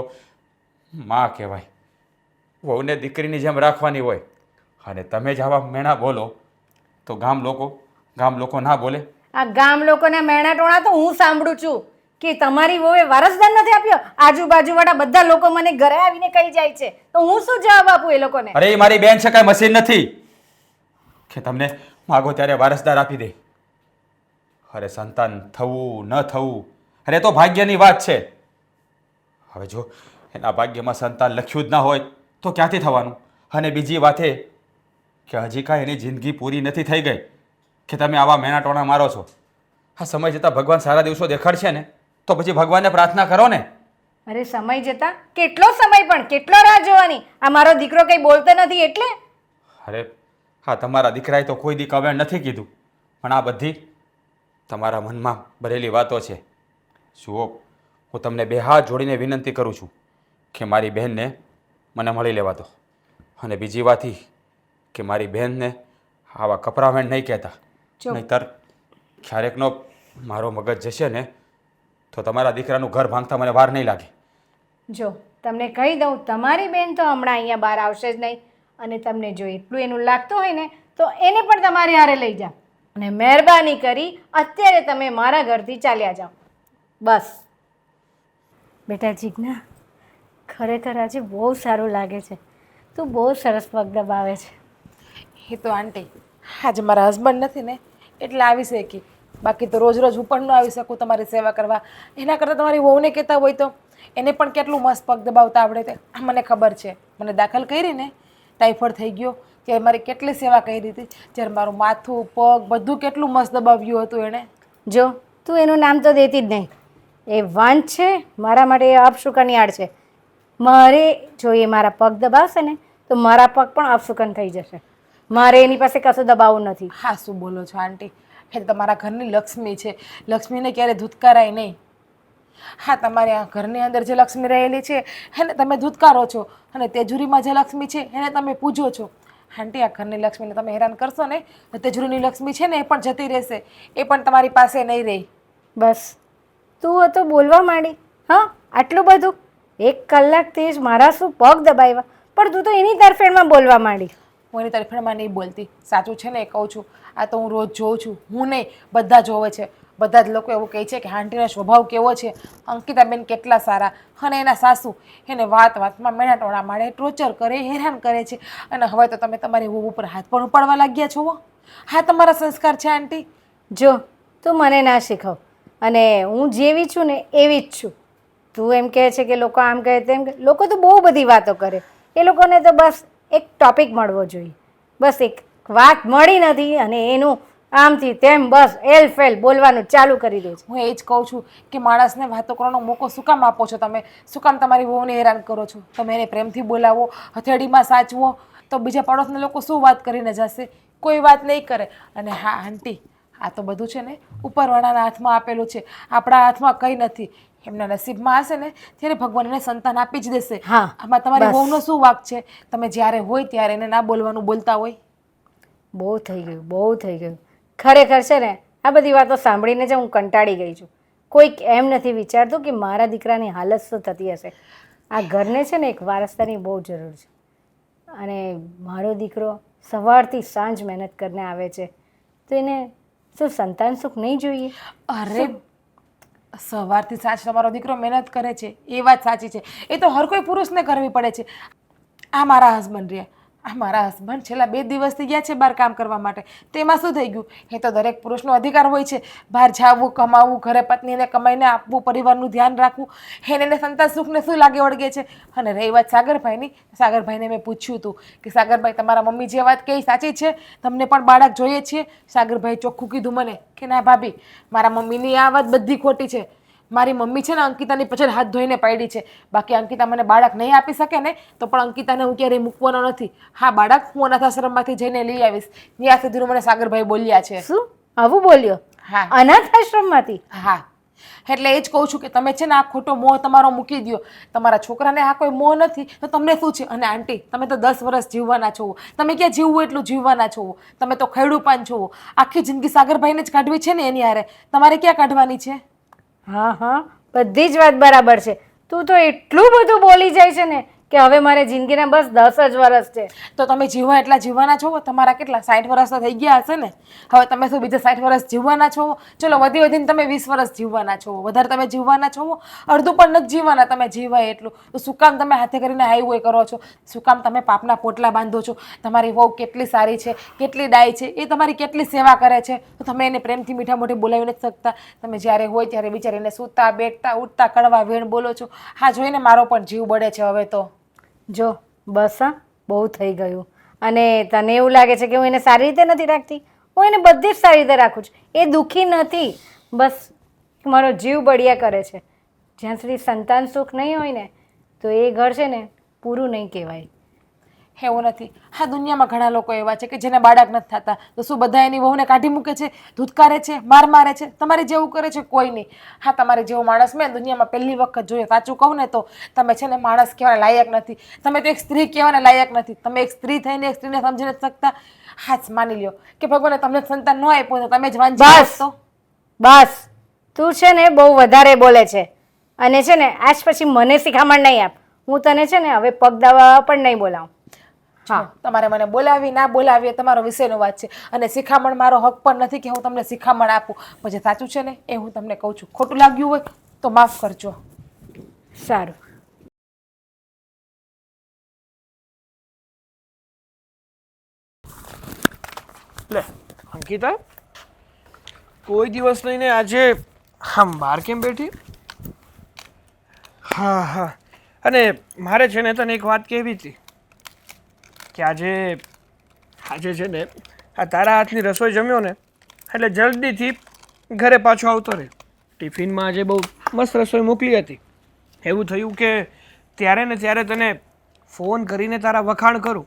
માં કહેવાય, વહુને દીકરીની જેમ રાખવાની હોય, અને તમે જ આવા મેણા બોલો તો ગામ લોકો ના બોલે?
આ ગામ લોકોના મેણા ટોણા તો હું સાંભળું છું કે તમારી વહુએ વારસદાર નથી આપ્યો. આજુબાજુવાળા બધા લોકો મને ઘરે આવીને કહી જાય છે, તો હું શું જવાબ આપું એ લોકોને?
અરે એ મારી બેન છે, કાંઈ મશીન નથી કે તમને માગો ત્યારે વારસદાર આપી દે. અરે સંતાન થવું ન થવું, અરે તો ભાગ્યની વાત છે. હવે જો એના ભાગ્યમાં સંતાન લખ્યું જ ના હોય તો ક્યાંથી થવાનું? અને બીજી વાત એ કે હજી કાંઈ એની જિંદગી પૂરી નથી થઈ ગઈ કે તમે આવા મેણા ટોણા મારો છો. હા સમય જતાં ભગવાન સારા દિવસો દેખાડશે ને તો પછી ભગવાનને પ્રાર્થના કરો ને.
અરે સમય જતા કેટલો સમય, પણ કેટલો રાહ જોવાની? આ મારો દીકરો કંઈ બોલતો નથી એટલે?
અરે હા તમારા દીકરાએ તો કોઈ દી કવેણ નથી કીધું, પણ આ બધી તમારા મનમાં ભરેલી વાતો છે. જુઓ, હું તમને બે હાથ જોડીને વિનંતી કરું છું કે મારી બહેનને મને મળી લેવા દો. અને બીજી વાત એ કે મારી બહેનને આવા કપરાવેણ નહીં કહેતા,
જો.
નહીંતર ક્યારેકનો મારો મગજ જશે ને તો તમારા દીકરાનું ઘર ભાંગતા મને વાર નહીં લાગે.
જો તમને કહી દઉં, તમારી બેન તો હમણાં અહીંયા બહાર આવશે જ નહીં, અને તમને જો એટલું એનું લાગતું હોય ને તો એને પણ તમારી હારે લઈ જાઓ, અને મહેરબાની કરી અત્યારે તમે મારા ઘરથી ચાલ્યા જાઓ બસ. બેટા જીજ્ઞા, ખરેખર આજે બહુ સારું લાગે છે. તું બહુ સરસ પગ દબાવે છે.
એ તો આંટી આજે મારા હસબન્ડ નથી ને એટલે આવી શકી, બાકી તો રોજ રોજ હું પણ ન આવી શકું તમારી સેવા કરવા. એના કરતાં તમારી વહુને કહેતા હોય તો એને પણ કેટલું મસ્ત પગ દબાવતા આવડે તે આ મને ખબર છે. મને દાખલ કરી ને ટાઈફોઈડ થઈ ગયો ત્યારે મારી કેટલી સેવા કરી હતી, જ્યારે મારું માથું પગ બધું કેટલું મસ્ત દબાવ્યું હતું એણે.
જો તું એનું નામ તો દેતી જ નહીં. એ વાંચ છે મારા માટે, એ અપશુકનિયાળ છે. મારે જો એ મારા પગ દબાવશે ને તો મારા પગ પણ અપશુકન થઈ જશે. મારે એની પાસે કશું દબાવવું નથી.
હા શું બોલો છો આંટી? એ તો તમારા ઘરની લક્ષ્મી છે, લક્ષ્મીને ક્યારે ધૂતકારાય નહીં. હા તમારે આ ઘરની અંદર જે લક્ષ્મી રહેલી છે એને તમે ધૂતકારો છો, અને તેજુરીમાં જે લક્ષ્મી છે એને તમે પૂજો છો. આંટી આ ઘરની લક્ષ્મીને તમે હેરાન કરશો ને તો તેજુરીની લક્ષ્મી છે ને એ પણ જતી રહેશે, એ પણ તમારી પાસે નહીં રહે.
બસ તું તો બોલવા માંડી. હા આટલું બધું 1 કલાક તે જ મારા શું પગ દબાવ્યા, પણ તું તો એની તરફેણમાં બોલવા માંડી.
હું એની તરફેણમાં નહીં બોલતી, સાચું છે ને એ કહું છું. આ તો હું રોજ જોઉં છું, હું નહીં બધા જોવે છે. બધા જ લોકો એવું કહે છે કે આંટીનો સ્વભાવ કેવો છે, અંકિતાબેન કેટલા સારા, અને એના સાસુ એને વાતમાં મેણા ટોણા મારે, ટોર્ચર કરે, હેરાન કરે છે. અને હવે તો તમે તમારી વહુ ઉપર હાથ પણ ઉપાડવા લાગ્યા છો. હા તમારા સંસ્કાર છે આંટી.
જો તું મને ના શીખવ, અને હું જેવી છું ને એવી જ છું. તું એમ કહે છે કે લોકો આમ કહે તેમ કહે, લોકો તો બહુ બધી વાતો કરે. એ લોકોને તો બસ એક ટોપિક મળવો જોઈએ, બસ એક વાત મળી નથી અને એનું આમથી તેમ બસ એલ ફેલ બોલવાનું ચાલુ કરી દે છે.
હું એ જ કહું છું કે માણસને વાતો કરવાનો મોકો શું કામ આપો છો તમે? શું કામ તમારી વહુને હેરાન કરો છો? તમે એને પ્રેમથી બોલાવો, હથેળીમાં સાચવો, તો બીજા પડોશના લોકો શું વાત કરીને જશે કોઈ વાત નહીં કરે. અને હા આંટી, આ તો બધું છે ને ઉપરવાળાના હાથમાં આપેલું છે, આપણા હાથમાં કંઈ નથી. એમના નસીબમાં હશે ને ત્યારે ભગવાન એને સંતાન આપી જ દેશે.
હા,
આમાં તમારી
બસ.
વહુનો શું વાંક છે? તમે જ્યારે હોય ત્યારે એને ના બોલવાનું બોલતા હોય.
બહુ થઈ ગયું, બહુ થઈ ગયું. ખરેખર છે ને આ બધી વાતો સાંભળીને જ હું કંટાળી ગઈ છું. કોઈક એમ નથી વિચારતું કે મારા દીકરાની હાલત શું થતી હશે. આ ઘરને છે ને એક વારસદારની બહુ જરૂર છે. અને મારો દીકરો સવારથી સાંજ મહેનત કરીને આવે છે, તો એને શું સંતાન સુખ નહીં જોઈએ?
અરે સવારથી સાંજ તમારો દીકરો મહેનત કરે છે એ વાત સાચી છે, એ તો હર કોઈ પુરુષને કરવી પડે છે. આ મારા હસબન્ડ રહ્યા, આ મારા હસબન્ડ છેલ્લા 2 દિવસથી ગયા છે બહાર કામ કરવા માટે. તેમાં શું થઈ ગયું? એ તો દરેક પુરુષનો અધિકાર હોય છે બહાર જાવું, કમાવું, ઘરે પત્નીને કમાઈને આપવું, પરિવારનું ધ્યાન રાખવું. એને સંતાન સુખને શું લાગે વળગે છે? અને રહી વાત સાગરભાઈની, સાગરભાઈને મેં પૂછ્યું હતું કે સાગરભાઈ તમારા મમ્મી જે વાત કહી સાચી છે, તમને પણ બાળક જોઈએ છીએ? સાગરભાઈ ચોખ્ખું કીધું મને કે ના ભાભી, મારા મમ્મીની આ વાત બધી ખોટી છે. મારી મમ્મી છે ને અંકિતાની પાછળ હાથ ધોઈને પાડી છે. બાકી અંકિતા મને બાળક નહીં આપી શકે ને તો પણ અંકિતાને હું ક્યારેય મૂકવાનો નથી. હા, બાળક હું અનાથ આશ્રમમાંથી જઈને લઈ આવીશ. ત્યાં સુધીનું મને સાગરભાઈ બોલ્યા છે.
શું આવું બોલ્યો?
હા
અનાથ આશ્રમમાંથી?
હા, એટલે એ જ કહું છું કે તમે છે ને આ ખોટો મોહ તમારો મૂકી દો. તમારા છોકરાને આ કોઈ મોહ નથી તો તમને શું છે? અને આંટી, તમે તો 10 વર્ષ જીવવાના છો. તમે ક્યાં જીવવું એટલું જીવવાના છો? તમે તો ખૈડું પાન છો. આખી જિંદગી સાગરભાઈને જ કાઢવી છે ને એની હારે, તમારે ક્યાં કાઢવાની છે?
હા હા, બધી જ વાત બરાબર છે. તું તો એટલું બધું બોલી જાય છે ને કે હવે મારે જિંદગીના બસ 10 જ વર્ષ છે.
તો તમે જીવો એટલા જીવવાના છો? તમારા કેટલા 60 વર્ષ તો થઈ ગયા હશે ને? હવે તમે શું બીજા 60 વર્ષ જીવવાના છો? ચલો વધી વધીને તમે 20 વર્ષ જીવવાના છો. વધારે તમે જીવવાના છો? અડધું પણ નથી જીવવાના. તમે જીવાય એટલું તો શું કામ તમે હાથે કરીને હાઈવે કરો છો? શું કામ તમે પાપના પોટલા બાંધો છો? તમારી વહુ કેટલી સારી છે, કેટલી ડાય છે, એ તમારી કેટલી સેવા કરે છે, તો તમે એને પ્રેમથી મીઠા મોઢે બોલાવી નથી શકતા? તમે જ્યારે હોય ત્યારે બિચારીને સૂતા બેઠતા ઉઠતા કડવા વેણ બોલો છો. હા, જોઈને મારો પણ જીવ બળે છે હવે તો.
જો બસ હા, બહુ થઈ ગયું. અને તને એવું લાગે છે કે હું એને સારી રીતે નથી રાખતી? હું એને બધી જ સારી રીતે રાખું છું. એ દુઃખી નથી, બસ મારો જીવ બળ્યા કરે છે. જ્યાં સુધી સંતાન સુખ નહીં હોય ને તો એ ઘર છે ને પૂરું નહીં કહેવાય.
એવું નથી. હા, દુનિયામાં ઘણા લોકો એવા છે કે જેને બાળક નથી થતા તો શું બધા એની વહુને કાઢી મૂકે છે, ધૂતકારે છે, માર મારે છે? તમારે જેવું કરે છે કોઈ નહીં. હા, તમારે જેવો માણસ મેં દુનિયામાં પહેલી વખત જોયો. સાચું કહું ને તો તમે છે ને માણસ કહેવાના લાયક નથી. તમે તો એક સ્ત્રી કહેવાના લાયક નથી. તમે એક સ્ત્રી થઈને એક સ્ત્રીને સમજી નથી શકતા. હા જ માની લ્યો કે ભગવાને તમને સંતાન ન આપ્યું તો તમે જ વાંચી
બસ
તો.
બસ, તું છે ને બહુ વધારે બોલે છે. અને છે ને આજ પછી મને શિખામણ નહીં આપ. હું તને છે ને હવે પગ દાવા પણ નહીં બોલાવું.
હા, તમારે મને બોલાવી ના બોલાવી એ તમારો વિષયનો વાત છે. અને શિખામણ મારો હક પણ નથી કે હું તમને શિખામણ આપું. પછી સાચું છે ને એ હું તમને કહું છું. ખોટું લાગ્યું હોય તો માફ કરજો.
સારું.
લે અંકિતા, કોઈ દિવસ નહીં ને આજે આમ બહાર કેમ બેઠી? હા હા, અને મારે છે ને તને એક વાત કહેવી હતી કે આજે છે ને આ તારા હાથની રસોઈ જમ્યો ને એટલે જલ્દીથી ઘરે પાછો આવતો રહે. ટિફિનમાં આજે બહુ મસ્ત રસોઈ મોકલી હતી. એવું થયું કે ત્યારે ને ત્યારે તને ફોન કરીને તારા વખાણ કરું,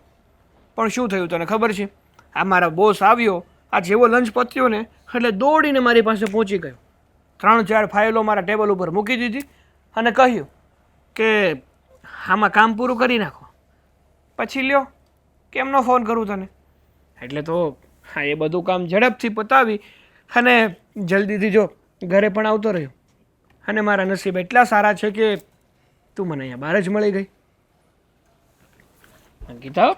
પણ શું થયું તને ખબર છે? આ મારા બોસ આવ્યો, આ જેવો લંચ પત્યો ને એટલે દોડીને મારી પાસે પહોંચી ગયો. 3-4 ફાઇલો મારા ટેબલ ઉપર મૂકી દીધી અને કહ્યું કે આમાં કામ પૂરું કરી નાખો. પછી લ્યો કેમનો ફોન કરું તને? એટલે તો હા, એ બધું કામ ઝડપથી પતાવી અને જલ્દીથી જો ઘરે પણ આવતો રહ્યો. અને મારા નસીબ એટલા સારા છે કે તું મને અહીંયા બહાર જ મળી ગઈ. અંકિતા,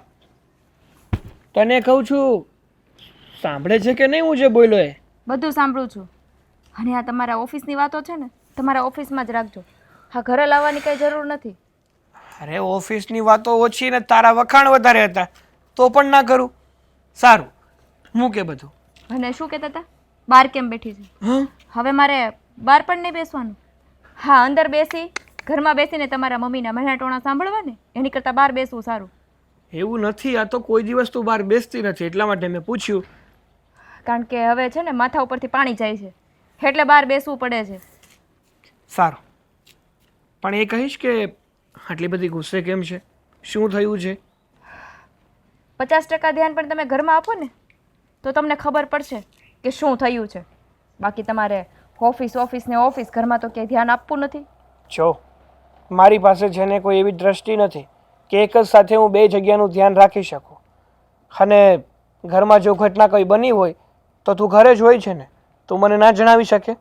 તને કહું છું, સાંભળે છે કે નહીં હું જે બોલ્યો એ?
બધું સાંભળું છું. અને આ તમારા ઓફિસની વાતો છે ને તમારા ઓફિસમાં જ રાખજો. હા, ઘરે લાવવાની કંઈ જરૂર નથી.
અરે ઓફિસની વાતો ઓછી ને તારા વખાણ વધારે હતા તો પણ ના કરું. સારું, મૂકે બધું.
અને શું કહેતા હતા? બહાર કેમ બેઠી છે?
હા,
હવે મારે બહાર પણ નહીં બેસવાનું. હા, અંદર બેસી ઘરમાં બેસીને તમારા મમ્મીના મહેણાટોણા સાંભળવા ને એની કરતાં બહાર બેસવું સારું.
એવું નથી. આ તો કોઈ દિવસ તું બહાર બેસતી નથી એટલા માટે મેં પૂછ્યું.
કારણ કે હવે છે ને માથા ઉપરથી પાણી જાય છે એટલે બહાર બેસવું પડે છે.
સારું, પણ એ કહીશ કે આટલી બધી ગુસ્સે કેમ છે? શું થયું છે?
50% ધ્યાન પણ તમે ઘરમાં આપો ને તો તમને ખબર પડશે કે શું થયું છે. બાકી તમારે ઓફિસ ને ઓફિસ, ઘરમાં તો ક્યાંય ધ્યાન આપવું નથી.
જો મારી પાસે છે ને કોઈ એવી દ્રષ્ટિ નથી કે એક જ સાથે હું બે જગ્યાનું ધ્યાન રાખી શકું. અને ઘરમાં જો ઘટના કંઈ બની હોય તો તું ઘરે જ હોય છે ને, તું મને ના જણાવી શકે?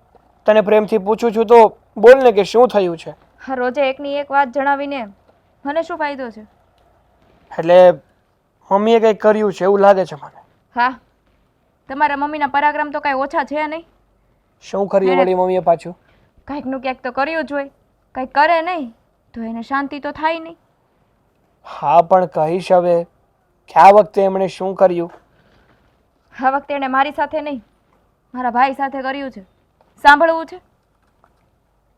તને પ્રેમથી પૂછું છું તો બોલ ને કે શું થયું છે.
હા, રોજે એકની એક વાત જણાવીને મને શું ફાયદો છે?
એટલે મમ્મીએ કંઈક કર્યું છે એવું લાગે છે મને.
હા, તમારા મમ્મીના પરાક્રમ તો કાંઈ ઓછા છે નહીં.
શું કર્યું વળી મમ્મીએ પાછું?
કાંઈકનું ક્યાંક તો કર્યું જ હોય. કંઈક કરે નહીં તો એને શાંતિ તો થાય નહીં.
હા, પણ કહીશ હવે કે આ વખતે એમણે શું કર્યું?
આ વખતે એણે મારી સાથે નહીં, મારા ભાઈ સાથે કર્યું છે. સાંભળવું છે?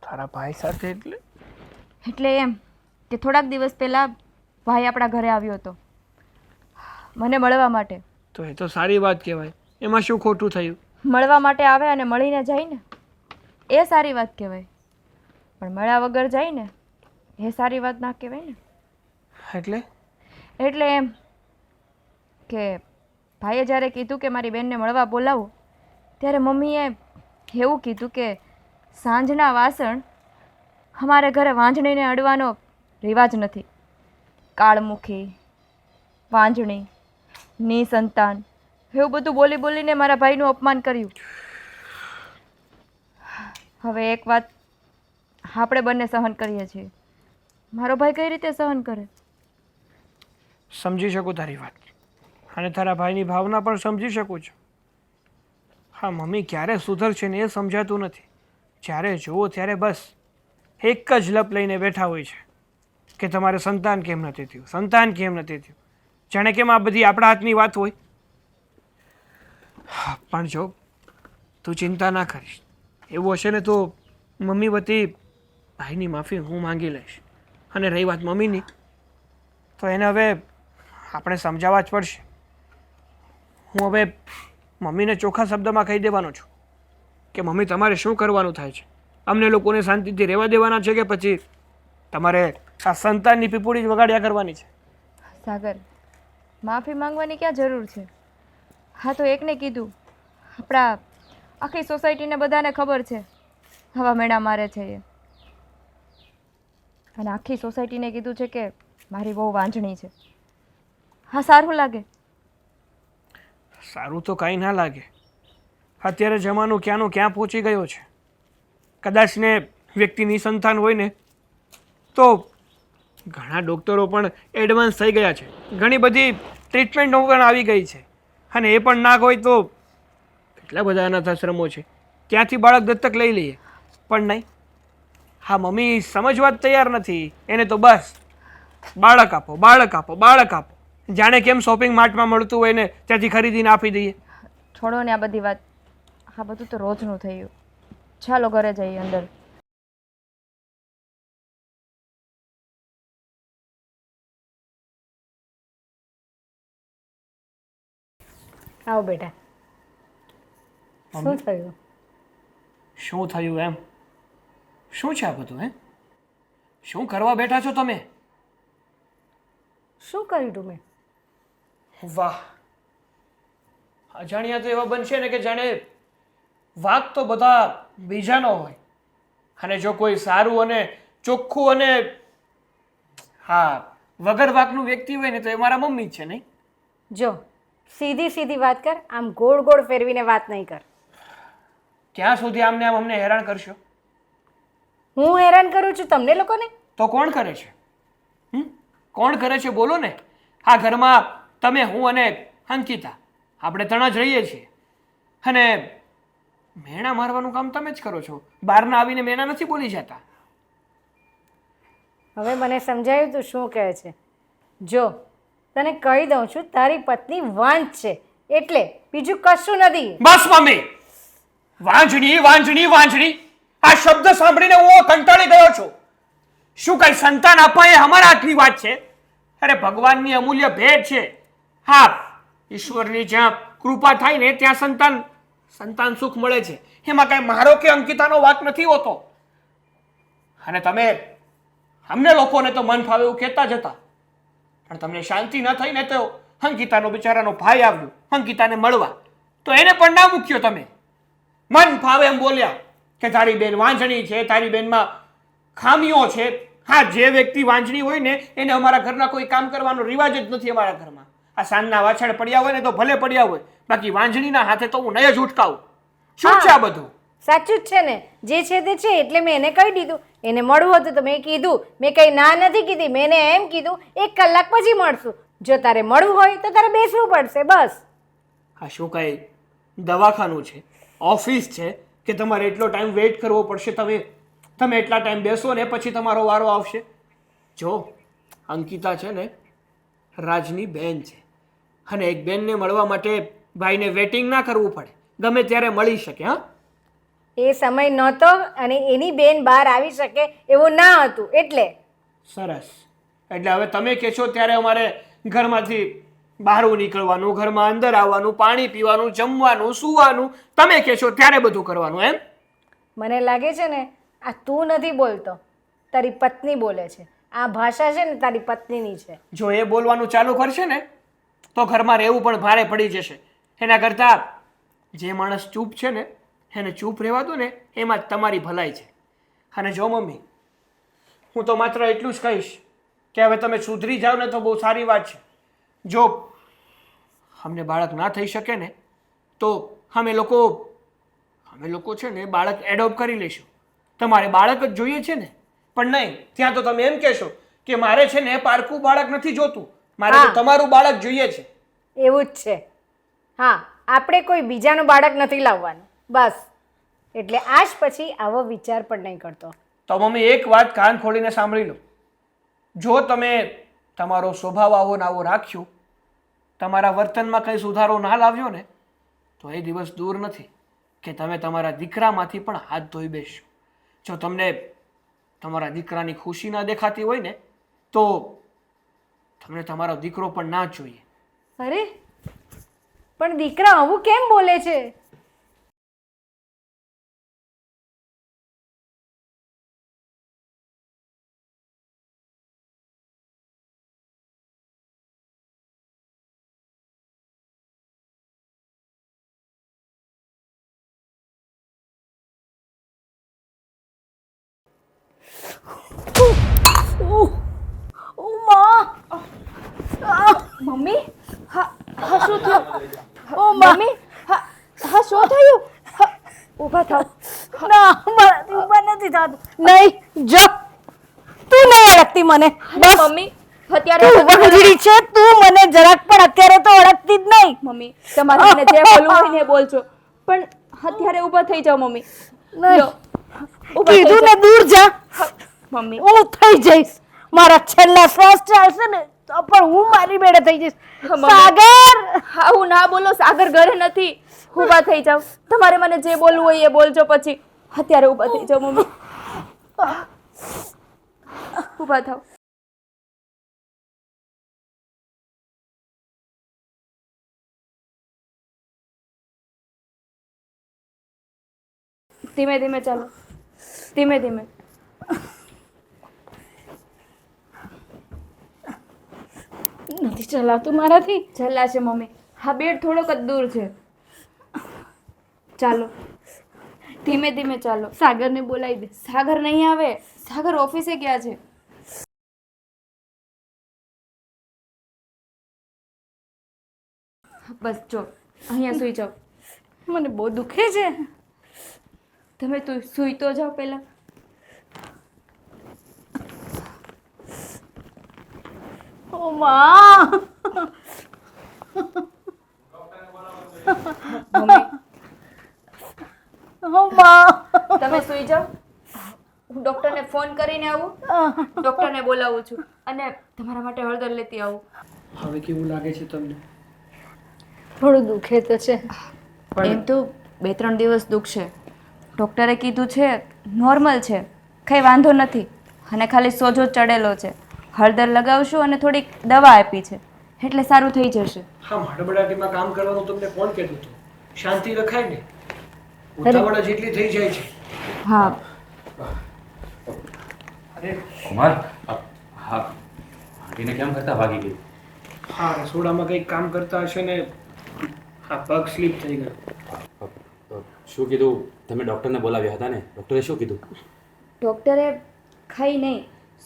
તારા ભાઈ સાથે એટલે?
એટલે એમ કે થોડાક દિવસ પહેલાં ભાઈ આપણા ઘરે આવ્યો હતો મને મળવા માટે.
તો એ તો સારી વાત કહેવાય. એમાં શું ખોટું થયું?
મળવા માટે આવે અને મળીને જાય ને એ સારી વાત કહેવાય. પણ મળ્યા વગર જાય ને એ સારી વાત ના કહેવાય ને. એટલે એમ કે ભાઈએ જ્યારે કીધું કે મારી બેનને મળવા બોલાવો ત્યારે મમ્મીએ એવું કીધું કે સાંજના વાસણ અમારે ઘરે વાંજણીને અડવાનો રિવાજ નથી. કાળમુખી, વાંજણી, નિસંતાન એવું બધું બોલી બોલીને મારા ભાઈનું અપમાન કર્યું. હવે એક વાત આપણે બંને સહન કરીએ છીએ, મારો ભાઈ કઈ રીતે સહન કરે?
સમજી શકું તારી વાત અને તારા ભાઈની ભાવના પણ સમજી શકું છું. હા, મમ્મી ક્યારે સુધરશે ને એ સમજાતું નથી. જ્યારે જુઓ ત્યારે બસ એક જ લપ લઈને બેઠા હોય છે કે તમારે સંતાન કેમ નથી થયું, સંતાન કેમ નથી થયું. જાણે કેમ આ બધી આપણા હાથની વાત હોય. હા, પણ જો તું ચિંતા ના કરીશ, એવું હશે ને તો મમ્મી વતી ભાઈની માફી હું માંગી લઈશ. અને રહી વાત મમ્મીની, તો એને હવે આપણે સમજાવવા જ પડશે. હું હવે મમ્મીને ચોખ્ખા શબ્દમાં કહી દેવાનો છું કે મમ્મી તમારે શું કરવાનું થાય છે. અમને લોકોને શાંતિથી રહેવા દેવાના છે કે પછી તમારે આ સંતાનની પીપુડી જ વગાડ્યા કરવાની છે?
સાગર, માફી માંગવાની ક્યાં જરૂર છે? હા, તો એકને કીધું, આપણા આખી સોસાયટીને બધાને ખબર છે હવા મેળા મારે છે એ. અને આખી સોસાયટીને કીધું છે કે મારી બહુ વાંજણી છે. હા, સારું લાગે?
સારું તો કાંઈ ના લાગે. અત્યારે જમાનો ક્યાંનો ક્યાં પહોંચી ગયો છે. કદાચ ને વ્યક્તિ નિસંતાન હોય ને તો ઘણા ડૉક્ટરો પણ એડવાન્સ થઈ ગયા છે, ઘણી બધી ટ્રીટમેન્ટો પણ આવી ગઈ છે. અને એ પણ ના હોય તો કેટલા બધા અનાથ આશ્રમો છે, ત્યાંથી બાળક દત્તક લઈ લઈએ. પણ નહીં, હા મમ્મી સમજવા જ તૈયાર નથી. એને તો બસ બાળક આપો, બાળક આપો, બાળક આપો. જાણે કેમ શોપિંગ માર્ટમાં મળતું હોય ને ત્યાંથી ખરીદીને આપી દઈએ.
છોડો ને આ બધી વાત, આ બધું તો રોજનું થયું. ચાલો ઘરે જઈએ અંદર.
આવો બેટા. શું થયું?
શું થયું એમ? શું છે આ બધું? શું કરવા બેઠા છો તમે?
શું કર્યું તું મેં?
વાહ, અજાણ્યા તો એવા બનશે ને કે જાણે વાક તો બધા બીજાનો હોય અને જો કોઈ સારું અને ચોખ્ખું અને હા વગર વાકનું વ્યક્તિ હોય ને તો એ મારા મમ્મી જ છે. નહીં
જો સીધી સીધી વાત કર, આમ ગોળ ગોળ ફેરવીને વાત નહીં કર.
ક્યાં સુધી આમને આમ અમને હેરાન કરશો?
હું હેરાન કરું છું તમને લોકોને?
તો કોણ કરે છે? કોણ કરે છે બોલો ને. આ ઘરમાં તમે, હું અને અંકિતા, આપણે ત્રણ જ રહીએ છીએ. અને મેણા મારવાનું કામ તમે જ કરો છો. બહારના આવીને મેણા નથી બોલી જતા.
હવે મને સમજાયું તું શું કહે છે. જો તને કહી દઉં છું, તારી પત્ની વાંજ છે, એટલે બીજું કશું નથી.
બસ મમ્મી, વાંજણી વાંજણી વાંજણી આ શબ્દ સાંભળીને હું કંટાળી ગયો છું. શું કઈ સંતાન આપવા એ અમારા હાથની વાત છે? અરે ભગવાનની અમૂલ્ય ભેટ છે. હા, ઈશ્વરની જ્યાં કૃપા થાય ને ત્યાં સંતાન સુખ મળે છે. એમાં કઈ મારો કે અંકિતાનો વાક નથી હોતો. અને તમે અમને લોકોને તો મન ફાવે એવું કહેતા જ હતા, પણ તમને શાંતિ ન થઈ ને તો અંકિતાનો બિચારાનો ભાઈ આવ્યો અંકિતાને મળવા. તો એને પણ ના મૂક્યો તમે. મન ફાવે એમ બોલ્યા કે તારી બેન વાંજણી છે, તારી બેનમાં ખામીઓ છે. હા, જે વ્યક્તિ વાંજણી હોય ને એને અમારા ઘરના કોઈ કામ કરવાનો રિવાજ જ નથી અમારા ઘરમાં. આ સાંજના વાછળ પડ્યા હોય ને તો ભલે પડ્યા હોય, બાકી વાંજણીના હાથે તો હું નહીં જ ઉઠકાવું. શું છે આ બધું?
સાચું જ છે ને, જે છે તે છે. એટલે મેં એને કહી દીધું. એને મળવું હતું તો મેં કીધું. મેં કંઈ ના નથી કીધી. મેં એને એમ કીધું 1 કલાક પછી મળશું. જો તારે મળવું હોય તો તારે બેસવું પડશે, બસ.
આ શું કાંઈ દવાખાનું છે, ઓફિસ છે કે તમારે એટલો ટાઈમ વેઇટ કરવો પડશે? તમે એટલા ટાઈમ બેસો ને પછી તમારો વારો આવશે. જો અંકિતા છે ને રાજની બેન છે, અને એક બેનને મળવા માટે ભાઈને વેટિંગ ના કરવું પડે, ગમે ત્યારે મળી શકે. હા,
એ સમય નહોતો અને એની બેન બહાર આવી શકે એવું ના હતું એટલે.
સરસ. એટલે હવે તમે કહેશો ત્યારે અમારે ઘરમાંથી બહાર નીકળવાનું, ઘરમાં અંદર આવવાનું, પાણી પીવાનું, જમવાનું, સૂવાનું, તમે કહેશો ત્યારે બધું કરવાનું એમ?
મને લાગે છે ને આ તું નથી બોલતો, તારી પત્ની બોલે છે. આ ભાષા છે ને તારી પત્નીની છે.
જો એ બોલવાનું ચાલુ કરશે ને તો ઘરમાં રહેવું પણ ભારે પડી જશે. એના કરતાં જે માણસ ચૂપ છે ને એને ચૂપ રહેવા દો ને, એમાં જ તમારી ભલાઈ છે. અને જો મમ્મી, હું તો માત્ર એટલું જ કહીશ કે હવે તમે સુધરી જાઓ ને તો બહુ સારી વાત છે. જો અમને બાળક ના થઈ શકે ને તો અમે લોકો છે ને બાળક એડોપ્ટ કરી લઈશું. તમારે બાળક જ જોઈએ છે ને? પણ નહીં, ત્યાં તો તમે એમ કહેશો કે મારે છે ને પારકું બાળક નથી જોતું, મારે તો તમારું બાળક જોઈએ છે.
એવું જ છે. હા, આપણે કોઈ બીજાનું બાળક નથી લાવવાનું, બસ. એટલે આજ પછી આવો વિચાર પણ નહીં કરતો.
તો મમ્મી એક વાત કાન ખોલીને સાંભળી લો. જો તમે તમારો સ્વભાવ આવો ને આવો રાખ્યો, તમારા વર્તનમાં કંઈ સુધારો ના લાવ્યો ને તો એ દિવસ દૂર નથી કે તમે તમારા દીકરામાંથી પણ હાથ ધોઈ બેસશો. જો તમને તમારા દીકરાની ખુશી ના દેખાતી હોય ને તો તમને તમારો દીકરો પણ ના જ જોઈએ.
અરે પણ દીકરા આવું કેમ બોલે છે?
મમ્મી, હા શું થયું? મમ્મી, હા શું થયું? ઊભા થાવ.
ના, મારાથી ઊભા નથી થતું. નહીં, જો તું નહીં ઓળખતી મને. બસ
મમ્મી, અત્યારે
તું બગડી છે. તું મને જરાક પણ અત્યારે તો ઓળખતી જ નહીં.
મમ્મી, તમારે મને જે બોલવું હોય ને એ બોલજો, પણ અત્યારે ઊભા થઈ જાઓ મમ્મી. લો, ઊભા થઈ
કીધું ને
જાઓ.
દૂર જા.
મમ્મી,
હું થઈ જઈશ. મારા છેલ્લા શ્વાસ ચાલશે ને તો પણ હું મારી બેડે થઈ જઈશ.
મમ્મી.
સાગર,
આવું ના બોલો. સાગર ઘરે નથી. ઊભા થઈ જાઓ. તમારે મને જે બોલવું હોય એ બોલજો પછી. અત્યારે ઊભા થઈ જાઓ મમ્મી. ઊભા થાવ. ધીમે ધીમે ચાલો. ધીમે ધીમે.
નથી ચલાવતું મારાથી.
છેલ્લા છે મમ્મી. હા, બેડ થોડોક જ દૂર છે. ચાલો, ધીમે ધીમે ચાલો.
સાગરને બોલાવી દે.
સાગર નહીં આવે. સાગર ઓફિસે ગયા છે. બસ જો અહીંયા સૂઈ જાઓ.
મને બહુ દુખે છે.
તમે તો સૂઈ તો જાઓ પહેલા.
ઓ માં,
મમ્મી,
ઓ માં.
તમે સૂઈ જાઓ. હું ડૉક્ટરને ફોન કરીને આવું. ડૉક્ટરને બોલાવું છું અને તમારા માટે હળદર લેતી આવું.
હવે કેવું લાગે છે તમને?
થોડું દુખે તો છે.
એમ તો 2-3 દિવસ દુખશે. ડૉક્ટરે કીધું છે નોર્મલ છે, કંઈ વાંધો નથી, અને ખાલી સોજો ચડેલો છે. હળદર લગાવશું અને થોડીક દવા આપી છે એટલે સારું થઈ જશે.
હા, હડબડાટીમાં કામ કરવાનું તમને કોણ કહેતું હતું? શાંતિ રખાય ને, ઉતાવળ જેટલી થઈ જાય છે.
હા,
અરે
કુમાર, હા, આંટીને કેમ કરતા ભાગી ગઈ?
હા, રસોડામાં કંઈક કામ કરતા હશે ને હા પગ સ્લીપ થઈ ગયો.
શું કીધું? તમે ડૉક્ટરને બોલાવ્યા હતા ને? ડૉક્ટરે શું કીધું?
ડૉક્ટરે ખાઈ નહીં,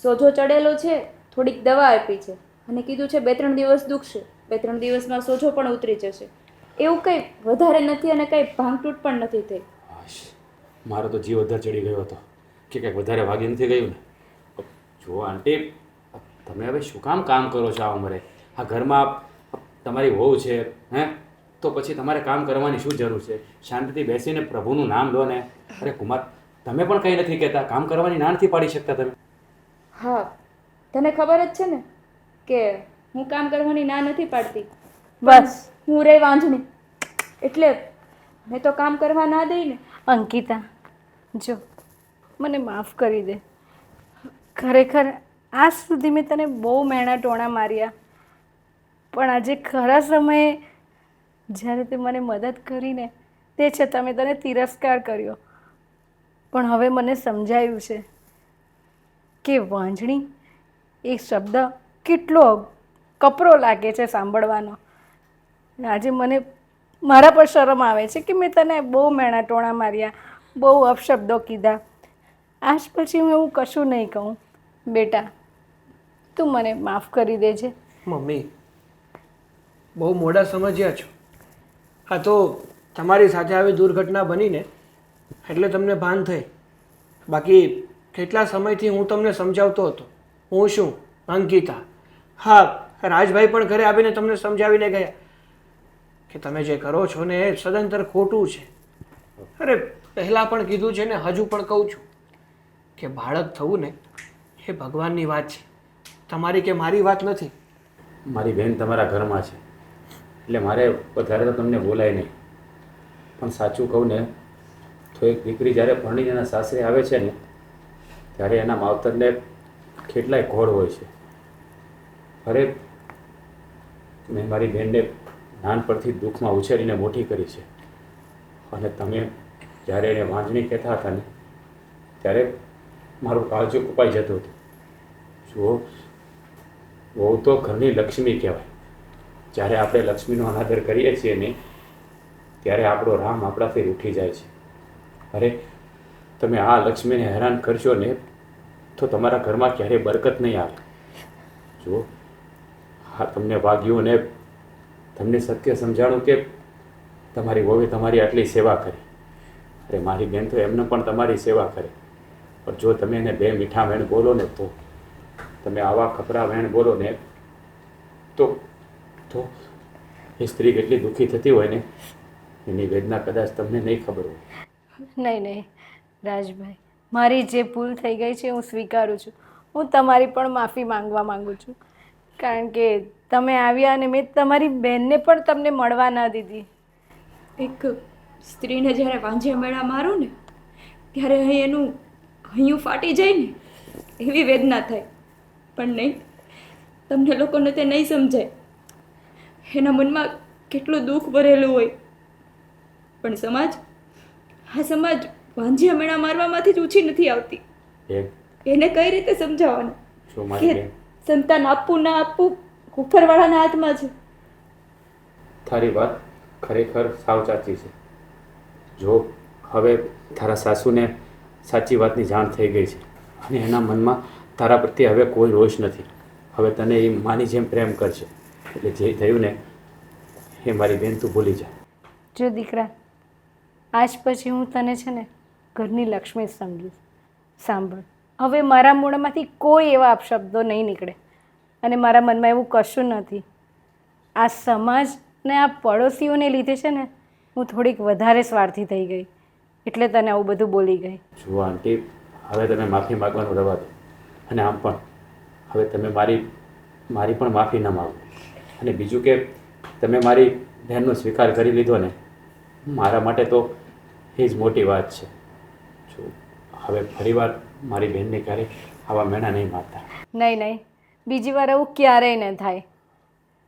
સોજો ચડેલો છે, થોડીક દવા આપી છે અને કીધું છે 2-3 દિવસ દુખશે, 2-3 દિવસમાં સોજો પણ ઉતરી જશે. એવું કંઈ વધારે નથી અને કંઈ ભાંગતૂટ પણ નથી થઈ.
હાશ, મારો તો જીવ અધર ચડી ગયો હતો કે કંઈક વધારે વાગી નથી ગયું ને. જુઓ આંટી, તમે હવે શું કામ કરો છો આ ઉંમરે? આ ઘરમાં તમારી વહુ છે, હે? તો પછી તમારે કામ કરવાની શું જરૂર છે? શાંતિથી બેસીને પ્રભુનું નામ લો ને. અરે કુમાર, તમે પણ કંઈ નથી કહેતા, કામ કરવાની ના નથી પાડી શકતા તમે?
હા, તને ખબર જ છે ને કે હું કામ કરવાની ના નથી પાડતી.
બસ
હું રહી વાંઝણી એટલે મેં તો કામ કરવા ના દઈ ને.
અંકિતા, જો મને માફ કરી દે. ખરેખર આજ સુધી મેં તને બહુ મહેણા ટોણા માર્યા, પણ આજે ખરા સમયે જ્યારે તે મને મદદ કરીને તે છતાં મેં તને તિરસ્કાર કર્યો. પણ હવે મને સમજાયું છે કે વાંઝણી એ શબ્દ કેટલો કપરો લાગે છે સાંભળવાનો. આજે મને મારા પર શરમ આવે છે કે મેં તને બહુ મહેણા ટોણા માર્યા, બહુ અપશબ્દો કીધા. આજ પછી હું એવું કશું નહીં કહું. બેટા, તું મને માફ કરી દેજે.
મમ્મી બહુ મોડા સમજ્યા છો. હા તો તમારી સાથે આવી દુર્ઘટના બનીને એટલે તમને ભાન થઈ. બાકી કેટલા સમયથી હું તમને સમજાવતો હતો. હું શું, અંકિતા? હા, રાજભાઈ પણ ઘરે આવીને તમને સમજાવીને ગયા કે તમે જે કરો છો ને એ સદંતર ખોટું છે. અરે પહેલાં પણ કીધું છે ને હજુ પણ કહું છું કે બાળક થવું ને એ ભગવાનની વાત છે, તમારી કે મારી વાત નથી.
મારી બહેન તમારા ઘરમાં છે એટલે મારે વધારે તો તમને બોલાય નહીં. પણ સાચું કહું ને તો એક દીકરી જ્યારે ભણીને એના સાસરે આવે છે ને ત્યારે એના માવતરને કેટલાય ઘોડ હોય છે. અરે મેં મારી બહેનને નાનપણથી દુઃખમાં ઉછેરીને મોટી કરી છે અને તમે જ્યારે એને વાંઝણી કહેતા હતા ને ત્યારે મારું કાળજું કપાઈ જતું હતું. જુઓ, વહુ તો ઘરની લક્ષ્મી કહેવાય. જ્યારે આપણે લક્ષ્મીનો અનાદર કરીએ છીએ ને ત્યારે આપણો રામ આપણાથી રૂઠી જાય છે. અરે તમે આ લક્ષ્મીને હેરાન કરશો ને તો તમારા ઘરમાં ક્યારેય બરકત નહીં આવે. જુઓ, હા તમને વાગ્યું ને તમને સત્ય સમજાણું કે તમારી વહુએ તમારી આટલી સેવા કરી. અરે મારી બેન તો એમને પણ તમારી સેવા કરે, પણ જો તમે એને બે મીઠા વેણ બોલો ને તો, તમે આવા કપરા વેણ બોલો ને તો તો એ સ્ત્રી કેટલી દુઃખી થતી હોય ને એની વેદના કદાચ તમને નહીં ખબર હોય.
નહીં નહીં રાજભાઈ, મારી જે ભૂલ થઈ ગઈ છે હું સ્વીકારું છું. હું તમારી પણ માફી માંગવા માંગુ છું, કારણ કે તમે આવ્યા અને મેં તમારી બહેનને પણ તમને મળવા ના દીધી.
એક સ્ત્રીને જ્યારે વાંઝિયા મેળા મારું ને ત્યારે અહીં એનું હૈયું ફાટી જાય ને એવી વેદના થાય. પણ નહીં, તમને લોકોને તે નહીં સમજાય. એના મનમાં કેટલું દુઃખ ભરેલું હોય. પણ આ સમાજ વાંઝિયા મેળા મારવામાંથી જ ઊંચી નથી આવતી. એને કઈ રીતે સમજાવવાનું
શું મારી
કે
બેન,
સંતાન આપવું ના આપવું ઉપરવાળાના હાથમાં છે.
તારી વાત ખરેખર સાવ સાચી છે. જો હવે તારા સાસુને સાચી વાતની જાણ થઈ ગઈ છે અને એના મનમાં તારા પ્રત્યે હવે કોઈ રોષ નથી. હવે તને એ માની જેમ પ્રેમ કરશે. એટલે જે થયું ને એ મારી બેન તું ભૂલી જા.
જો દીકરા, આજ પછી હું તને છે ને ઘરની લક્ષ્મી જ સમજીશ. સાંભળ, હવે મારા મોઢામાંથી કોઈ એવા અપશબ્દો નહીં નીકળે અને મારા મનમાં એવું કશું નથી. આ સમાજ ને આ પડોશીઓને લીધે છે ને હું થોડીક વધારે સ્વાર્થી થઈ ગઈ, એટલે તને આવું બધું બોલી ગઈ.
જુઓ આંટી, હવે તમે માફી માગવાનું રવા દો. અને આમ પણ હવે તમે મારી પણ માફી ન માગો. અને બીજું કે તમે મારી બહેનનો સ્વીકાર કરી લીધો ને, મારા માટે તો એ જ મોટી વાત છે. જો હવે ફરીવાર મારી બહેનને ક્યારેય આવા મેણા નહીં મારતા.
નહીં નહીં, બીજી વાર આવું ક્યારેય ન થાય.